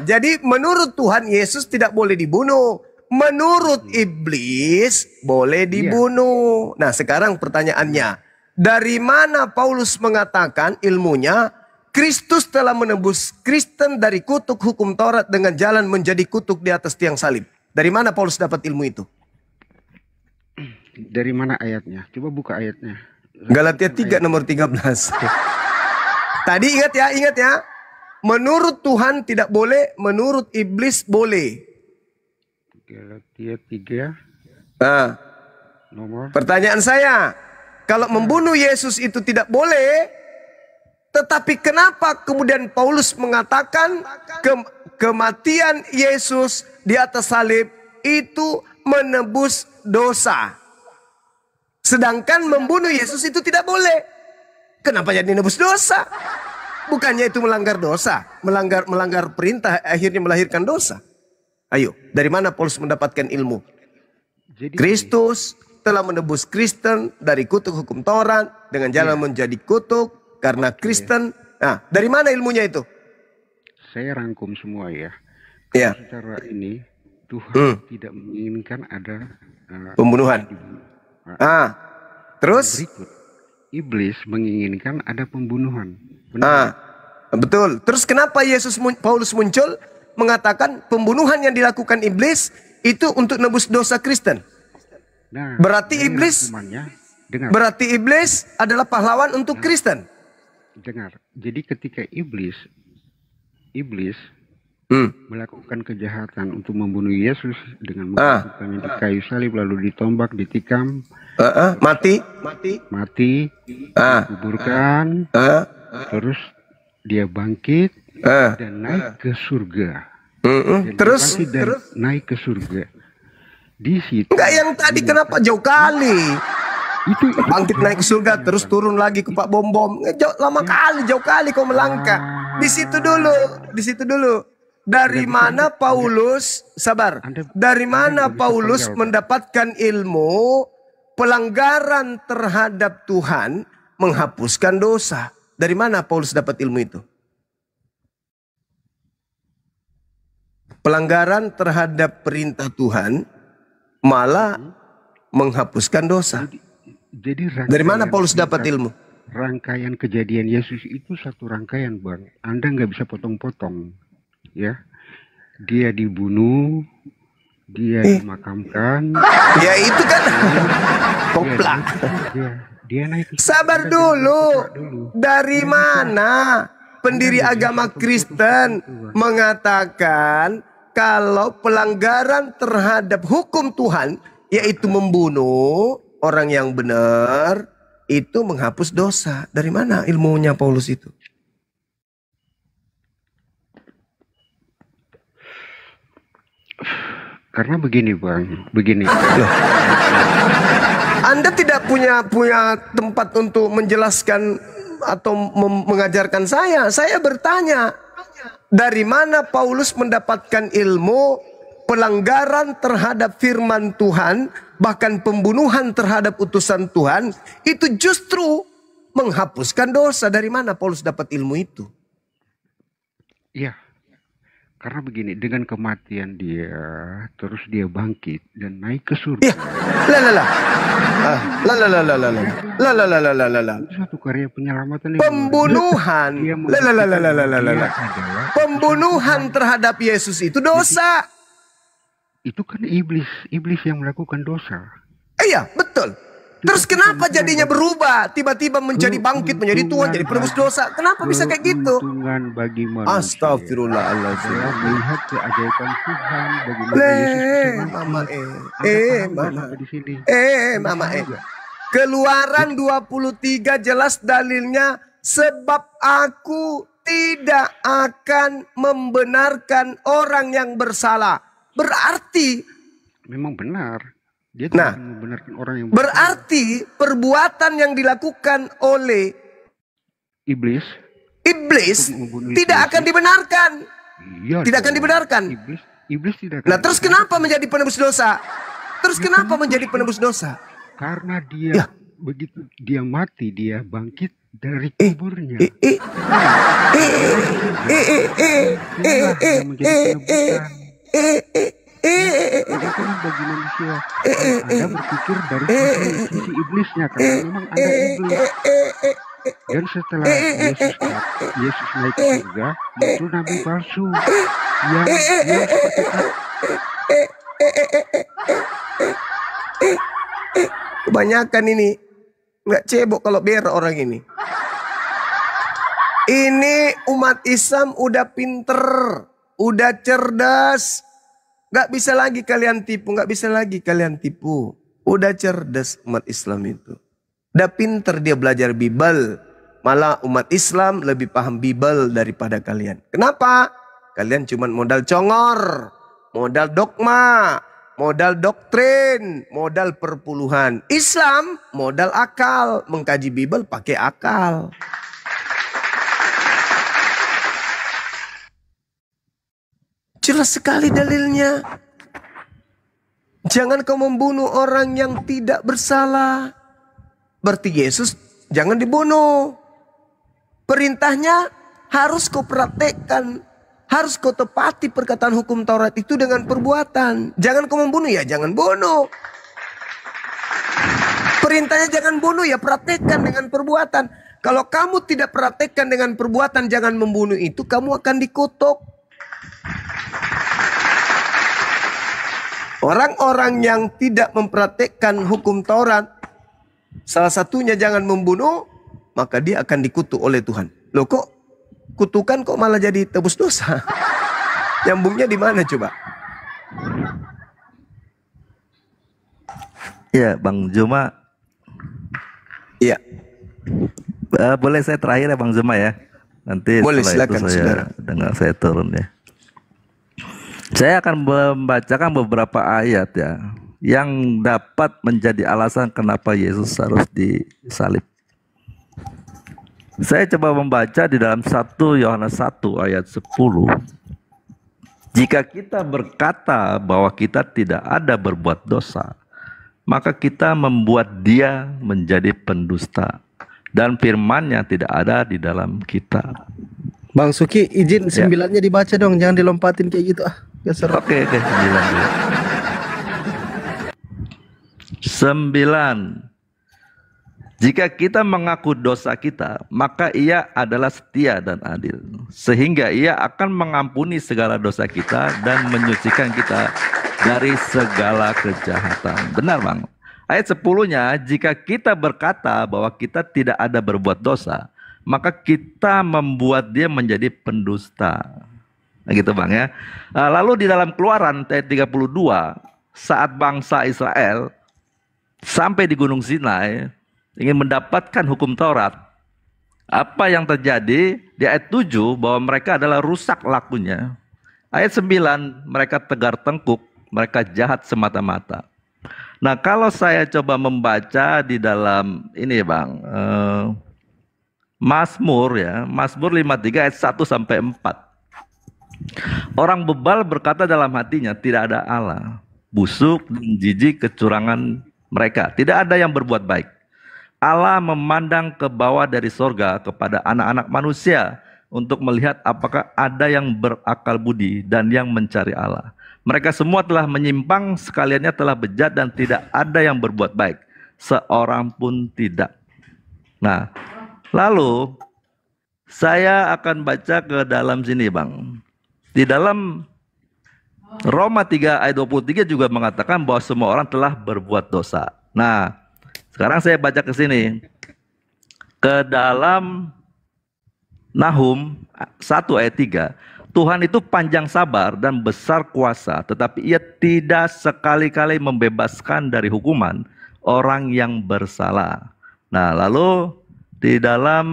Jadi menurut Tuhan Yesus tidak boleh dibunuh. Menurut iblis boleh dibunuh. Nah sekarang pertanyaannya, dari mana Paulus mengatakan ilmunya Kristus telah menebus Kristen dari kutuk hukum Taurat dengan jalan menjadi kutuk di atas tiang salib? Dari mana Paulus dapat ilmu itu?
Dari mana ayatnya? Coba buka ayatnya.
Galatia 3 nomor 13. Tadi ingat ya. Menurut Tuhan tidak boleh, menurut iblis boleh.
Galatia 3. Nomor.
Pertanyaan saya, kalau membunuh Yesus itu tidak boleh, tetapi kenapa kemudian Paulus mengatakan kematian Yesus di atas salib itu menebus dosa? Sedangkan membunuh Yesus itu tidak boleh. Kenapa jadi nebus dosa? Bukannya itu melanggar dosa, melanggar perintah, akhirnya melahirkan dosa. Ayo, dari mana Paulus mendapatkan ilmu?
Jadi
Kristus telah menebus Kristen dari kutuk hukum Taurat dengan jalan menjadi kutuk karena Kristen. Nah, dari mana ilmunya itu?
saya rangkum semua ya.
Ya,
Secara ini Tuhan tidak menginginkan ada
pembunuhan. Terus?
berikut. Iblis menginginkan ada pembunuhan. Benar.
Betul. Terus kenapa Paulus muncul mengatakan pembunuhan yang dilakukan iblis itu untuk nebus dosa Kristen?
Nah,
Berarti
dari
iblis
rangkumannya, dengar,
Berarti iblis adalah pahlawan untuk Kristen.
dengar. Jadi ketika iblis melakukan kejahatan untuk membunuh Yesus dengan menggantung di kayu salib lalu ditombak, ditikam,
Mati.
mati, dikuburkan, terus dia bangkit dan naik ke surga. Dan
Terus?
dia bangkit dan naik ke surga. Di situ
Enggak, yang tadi kenapa jauh kali?
itu
Bangkit naik ke surga terus turun lagi ke Pak Bom-Bom. Jauh kali kau melangkah. Di situ dulu. Dari mana Paulus, sabar. Dari mana Paulus mendapatkan ilmu pelanggaran terhadap Tuhan menghapuskan dosa? Dari mana Paulus dapat ilmu itu? Pelanggaran terhadap perintah Tuhan malah menghapuskan dosa.
Jadi
Dari mana Paulus dapat ilmu?
Rangkaian kejadian Yesus itu satu rangkaian, Bang. Anda nggak bisa potong-potong, ya. Dia dibunuh, dia dimakamkan.
Ya itu kan koplak.
Dia naik.
Sabar dulu. Dari mana pendiri agama Kristen mengatakan kalau pelanggaran terhadap hukum Tuhan, yaitu membunuh orang yang benar, itu menghapus dosa? Dari mana ilmunya Paulus itu?
Karena begini, Bang. Begini.
Anda tidak punya tempat untuk menjelaskan atau mengajarkan saya. Saya bertanya, dari mana Paulus mendapatkan ilmu pelanggaran terhadap firman Tuhan, bahkan pembunuhan terhadap utusan Tuhan, itu justru menghapuskan dosa? Dari mana Paulus dapat ilmu itu?
Iya. Karena begini, dengan kematian dia, terus dia bangkit dan naik ke surga.
Iya.
Itu satu karya penyelamatan yang
Pembunuhan. Pembunuhan terhadap Yesus itu dosa.
itu kan iblis yang melakukan dosa.
Iya, betul. Terus kenapa jadinya berubah? Tiba-tiba menjadi bangkit, menjadi Tuhan, jadi penebus dosa. Kenapa bisa kayak gitu?
Keuntungan bagi manusia.
Astagfirullahaladzim.
Saya melihat keajaiban Tuhan bagaimana Yesus sampai di sini.
Keluaran 23 jelas dalilnya, sebab aku tidak akan membenarkan orang yang bersalah. Berarti
memang benar. Dia tidak akan membenarkan orang yang
berarti perbuatan yang dilakukan oleh
iblis
tidak akan dibenarkan.
Iya,
tidak akan dibenarkan.
Iblis tidak akan.
Nah, terus kenapa menjadi penebus dosa?
Karena dia begitu dia mati, dia bangkit dari kuburnya. Keuntungan bagi manusia. Anda berpikir dari sisi iblisnya, karena memang ada iblis. Dan setelah Yesus naik ke surga, muncul nabi palsu yang seperti
kebanyakan ini nggak cebok kalau berak orang ini. Ini umat Islam udah pinter, udah cerdas. Nggak bisa lagi kalian tipu, Udah cerdas umat Islam itu. Udah pinter dia belajar Bible. Malah umat Islam lebih paham Bible daripada kalian. Kenapa? Kalian cuma modal congor, modal dogma, modal doktrin, modal perpuluhan. Islam modal akal, mengkaji Bible pakai akal. Jelas sekali dalilnya. Jangan kau membunuh orang yang tidak bersalah. Berarti Yesus jangan dibunuh. Perintahnya harus kau praktekkan. Harus kau tepati perkataan hukum Taurat itu dengan perbuatan. Jangan kau membunuh, ya jangan bunuh. Perintahnya jangan bunuh, ya praktekkan dengan perbuatan. Kalau kamu tidak praktekkan dengan perbuatan jangan membunuh itu, kamu akan dikutuk. Orang-orang yang tidak mempraktekkan hukum Taurat, salah satunya jangan membunuh, maka dia akan dikutuk oleh Tuhan. Loh kok kutukan kok malah jadi tebus dosa? Nyambungnya di mana coba?
Ya, Bang Juma.
Iya.
Boleh saya terakhir ya Bang Juma ya? Nanti
boleh,
setelah
silakan,
itu saya
saudara.
dengar saya turun ya. Saya akan membacakan beberapa ayat ya yang dapat menjadi alasan kenapa Yesus harus disalib. Saya coba membaca di dalam 1 Yohanes 1 ayat 10. Jika kita berkata bahwa kita tidak ada berbuat dosa, maka kita membuat dia menjadi pendusta, dan firman-Nya tidak ada di dalam kita.
Bang Suki, izin 9-nya dibaca dong, jangan dilompatin kayak gitu. Gak seru.
Oke, 9. 9. Jika kita mengaku dosa kita, maka Ia adalah setia dan adil, sehingga Ia akan mengampuni segala dosa kita dan menyucikan kita dari segala kejahatan. Benar Bang? Ayat 10-nya, jika kita berkata bahwa kita tidak ada berbuat dosa, maka kita membuat dia menjadi pendusta. Nah, gitu Bang ya. Lalu di dalam Keluaran ayat 32, saat bangsa Israel sampai di Gunung Sinai ingin mendapatkan hukum Taurat, apa yang terjadi di ayat 7 bahwa mereka adalah rusak lakunya. Ayat 9, mereka tegar tengkuk, mereka jahat semata-mata. Nah, kalau saya coba membaca di dalam ini Bang, Mazmur ya, Mazmur 53 ayat 1 sampai 4. Orang bebal berkata dalam hatinya, tidak ada Allah. Busuk dan jijik kecurangan mereka, tidak ada yang berbuat baik. Allah memandang ke bawah dari sorga kepada anak-anak manusia untuk melihat apakah ada yang berakal budi dan yang mencari Allah. Mereka semua telah menyimpang, sekaliannya telah bejat dan tidak ada yang berbuat baik, seorang pun tidak. Nah, lalu saya akan baca ke dalam sini Bang. Di dalam Roma 3 ayat 23 juga mengatakan bahwa semua orang telah berbuat dosa. Nah, sekarang saya baca ke sini. Ke dalam Nahum 1 ayat 3. Tuhan itu panjang sabar dan besar kuasa, tetapi Ia tidak sekali-kali membebaskan dari hukuman orang yang bersalah. Nah, lalu di dalam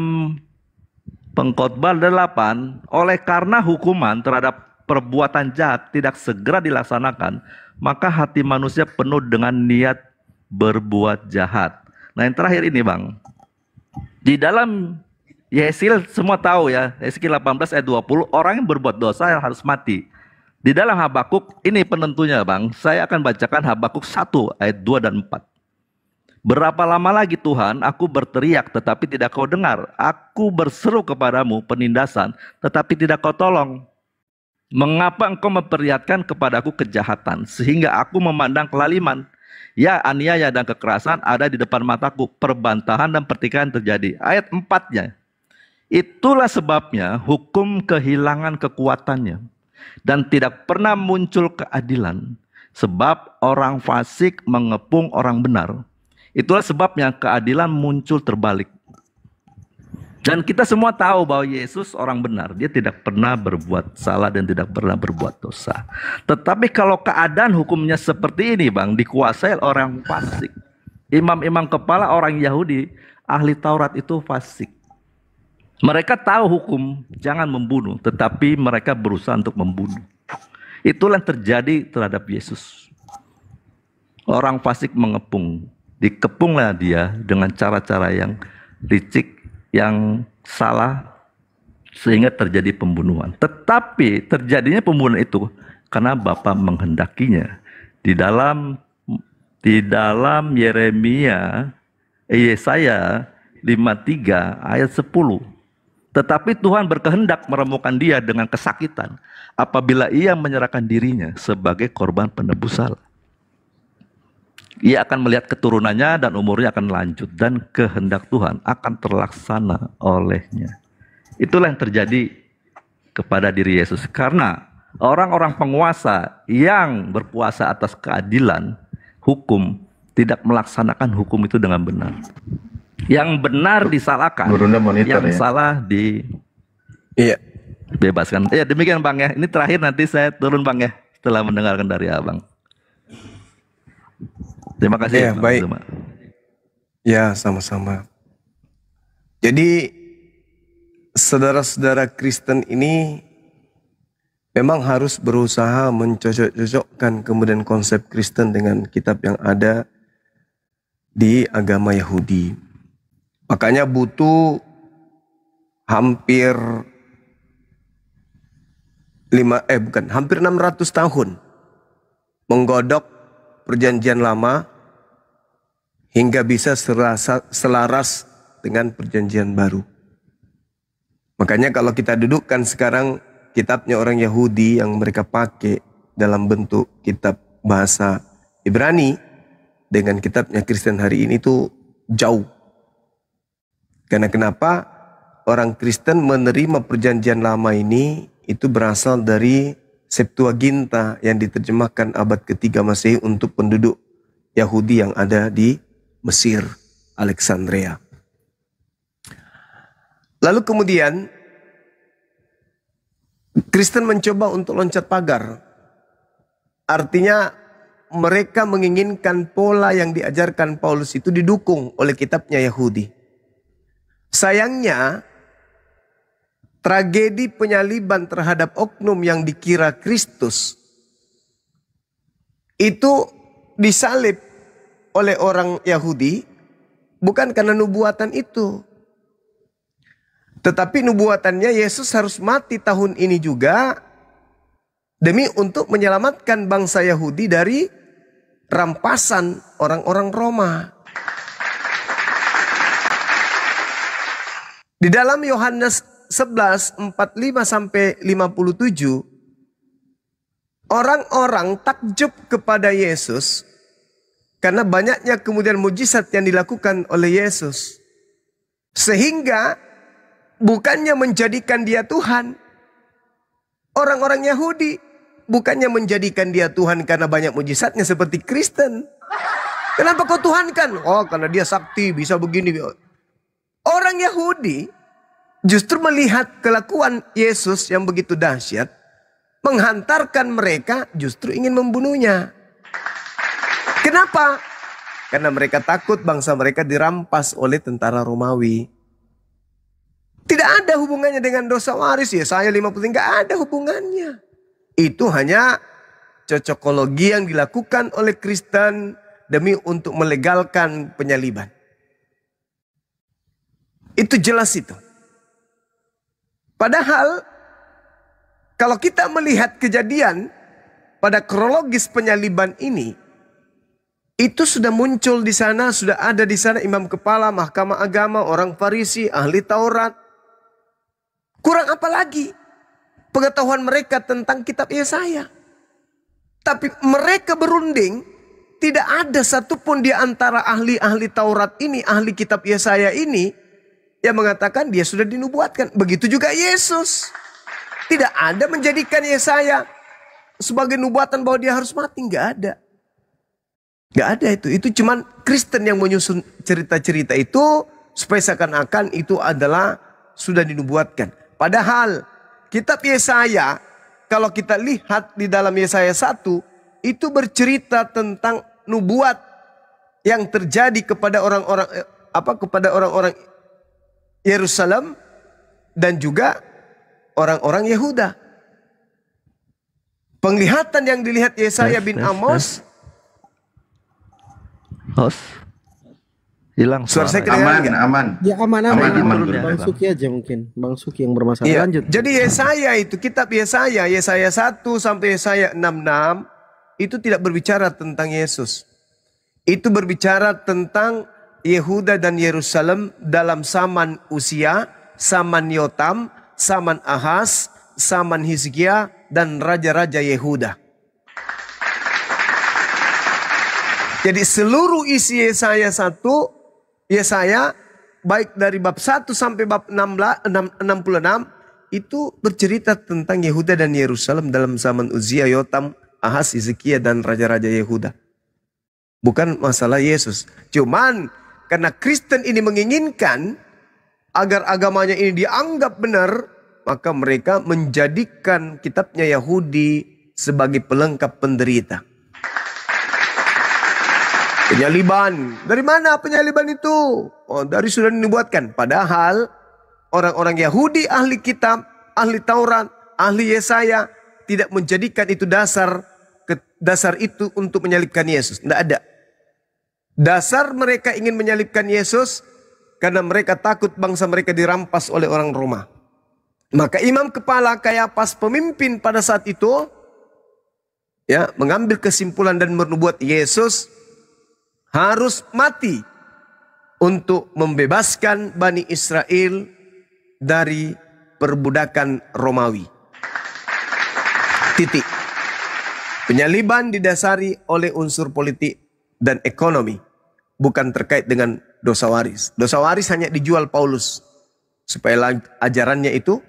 Pengkhotbah 8, oleh karena hukuman terhadap perbuatan jahat tidak segera dilaksanakan, maka hati manusia penuh dengan niat berbuat jahat. Nah, yang terakhir ini Bang, di dalam Yesaya semua tahu ya, Yesaya 18 ayat 20, orang yang berbuat dosa yang harus mati. Di dalam Habakuk, ini penentunya Bang, saya akan bacakan Habakuk 1 ayat 2 dan 4. Berapa lama lagi Tuhan, aku berteriak tetapi tidak kau dengar. Aku berseru kepadamu penindasan tetapi tidak kau tolong. Mengapa engkau memperlihatkan kepadaku kejahatan sehingga aku memandang kelaliman? Ya, aniaya dan kekerasan ada di depan mataku, perbantahan dan pertikaian terjadi. Ayat 4-nya. Itulah sebabnya hukum kehilangan kekuatannya dan tidak pernah muncul keadilan, sebab orang fasik mengepung orang benar. Itulah sebabnya keadilan muncul terbalik. Dan kita semua tahu bahwa Yesus orang benar. Dia tidak pernah berbuat salah dan tidak pernah berbuat dosa. Tetapi kalau keadaan hukumnya seperti ini Bang, dikuasai orang fasik. Imam-imam kepala orang Yahudi, ahli Taurat itu fasik. Mereka tahu hukum jangan membunuh, tetapi mereka berusaha untuk membunuh. Itulah yang terjadi terhadap Yesus. Orang fasik mengepung. Dikepunglah dia dengan cara-cara yang licik, yang salah, sehingga terjadi pembunuhan. Tetapi terjadinya pembunuhan itu karena Bapa menghendakinya. Di dalam Yesaya 53 ayat 10. Tetapi Tuhan berkehendak meremukkan dia dengan kesakitan apabila ia menyerahkan dirinya sebagai korban penebus salah. Ia akan melihat keturunannya dan umurnya akan lanjut dan kehendak Tuhan akan terlaksana olehnya. Itulah yang terjadi kepada diri Yesus. Karena orang-orang penguasa yang berpuasa atas keadilan hukum tidak melaksanakan hukum itu dengan benar. Yang benar disalahkan, yang salah dibebaskan. Ya demikian Bang ya. Ini terakhir, nanti saya turun Bang ya setelah mendengarkan dari Abang. Terima kasih.
Ya, baik. Ya, sama-sama. Jadi saudara-saudara Kristen ini memang harus berusaha mencocok-cocokkan kemudian konsep Kristen dengan kitab yang ada di agama Yahudi. Makanya butuh hampir 600 tahun menggodok perjanjian lama hingga bisa selaras dengan perjanjian baru. Makanya kalau kita dudukkan sekarang kitabnya orang Yahudi yang mereka pakai dalam bentuk kitab bahasa Ibrani dengan kitabnya Kristen hari ini itu jauh. Karena kenapa? Orang Kristen menerima perjanjian lama ini itu berasal dari Septuaginta yang diterjemahkan abad ketiga Masehi untuk penduduk Yahudi yang ada di Mesir, Alexandria. Lalu kemudian Kristen mencoba untuk loncat pagar. Artinya mereka menginginkan pola yang diajarkan Paulus itu didukung oleh kitabnya Yahudi. Sayangnya tragedi penyaliban terhadap oknum yang dikira Kristus itu disalib oleh orang Yahudi bukan karena nubuatan itu. Tetapi nubuatannya Yesus harus mati tahun ini juga demi untuk menyelamatkan bangsa Yahudi dari rampasan orang-orang Roma. Di dalam Yohanes 11, 45-57, orang-orang takjub kepada Yesus karena banyaknya kemudian mujizat yang dilakukan oleh Yesus. Sehingga bukannya menjadikan dia Tuhan. Orang-orang Yahudi bukannya menjadikan dia Tuhan karena banyak mujizatnya seperti Kristen. Kenapa kau Tuhan kan? Oh, karena dia sakti, bisa begini. Orang Yahudi justru melihat kelakuan Yesus yang begitu dahsyat, menghantarkan mereka justru ingin membunuhnya. Kenapa? Karena mereka takut bangsa mereka dirampas oleh tentara Romawi. Tidak ada hubungannya dengan dosa waris. Yesaya 53 nggak ada hubungannya. Itu hanya cocokologi yang dilakukan oleh Kristen demi untuk melegalkan penyaliban. Itu jelas itu. Padahal kalau kita melihat kejadian pada kronologis penyaliban ini, itu sudah muncul di sana, sudah ada di sana imam kepala, mahkamah agama, orang Farisi, ahli Taurat. Kurang apa lagi pengetahuan mereka tentang kitab Yesaya. Tapi mereka berunding, tidak ada satupun di antara ahli-ahli Taurat ini, ahli kitab Yesaya ini, yang mengatakan dia sudah dinubuatkan. Begitu juga Yesus. Tidak ada menjadikan Yesaya sebagai nubuatan bahwa dia harus mati. Nggak ada. Nggak ada itu. Itu cuman Kristen yang menyusun cerita-cerita itu supaya seakan-akan itu adalah sudah dinubuatkan. Padahal kitab Yesaya, kalau kita lihat di dalam Yesaya 1, itu bercerita tentang nubuat yang terjadi kepada orang-orang Yerusalem dan juga orang-orang Yehuda. Penglihatan yang dilihat Yesaya bin Amos.
Hilang
suara saya
aman. Ya aman.
Bang
Suki aja mungkin. Bang Suki yang bermasalah.
Ya,
Lanjut.
jadi Yesaya itu kitab Yesaya 1 sampai Yesaya 66 itu tidak berbicara tentang Yesus. Itu berbicara tentang Yehuda dan Yerusalem dalam zaman Usia, zaman Yotam, zaman Ahaz, zaman Hizkia, dan raja-raja Yehuda. Jadi seluruh isi Yesaya 1, Yesaya baik dari bab 1 sampai bab 66 itu bercerita tentang Yehuda dan Yerusalem dalam zaman Uzia, Yotam, Ahaz, Hizkia, dan raja-raja Yehuda. Bukan masalah Yesus. Cuman karena Kristen ini menginginkan agar agamanya ini dianggap benar, maka mereka menjadikan kitabnya Yahudi sebagai pelengkap penderita. Penyaliban. Dari mana penyaliban itu? Oh, dari sudah dinubuatkan. Padahal orang-orang Yahudi ahli kitab, ahli Taurat, ahli Yesaya tidak menjadikan itu dasar itu untuk menyalibkan Yesus. Tidak ada. Dasar mereka ingin menyalibkan Yesus karena mereka takut bangsa mereka dirampas oleh orang Roma. Maka imam kepala Kayafas, pemimpin pada saat itu, ya, mengambil kesimpulan dan bernubuat Yesus harus mati untuk membebaskan Bani Israel dari perbudakan Romawi. Titik. Penyaliban didasari oleh unsur politik dan ekonomi, bukan terkait dengan dosa waris. Dosa waris hanya dijual Paulus supaya ajarannya itu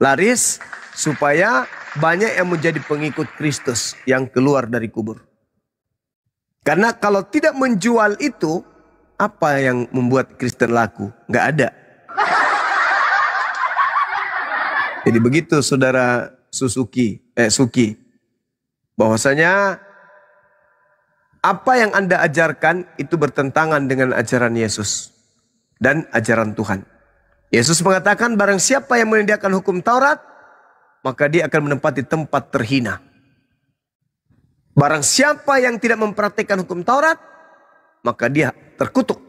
laris, supaya banyak yang menjadi pengikut Kristus yang keluar dari kubur. Karena kalau tidak menjual itu, apa yang membuat Kristen laku? Nggak ada. Jadi begitu saudara Suki, bahwasanya apa yang Anda ajarkan itu bertentangan dengan ajaran Yesus dan ajaran Tuhan. Yesus mengatakan barang siapa yang meninggalkan hukum Taurat, maka dia akan menempati tempat terhina. Barang siapa yang tidak mempraktikkan hukum Taurat, maka dia terkutuk.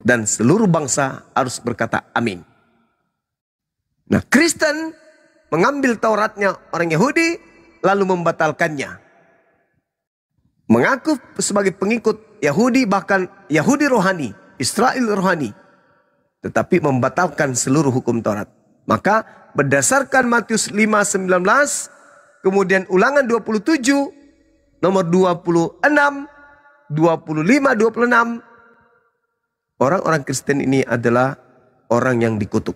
Dan seluruh bangsa harus berkata amin. Nah, Kristen mengambil Tauratnya orang Yahudi, lalu membatalkannya. Mengaku sebagai pengikut Yahudi, bahkan Yahudi rohani, Israel rohani. Tetapi membatalkan seluruh hukum Taurat. Maka berdasarkan Matius 5:19, kemudian Ulangan 27, nomor 26, 25, 26. Orang-orang Kristen ini adalah orang yang dikutuk.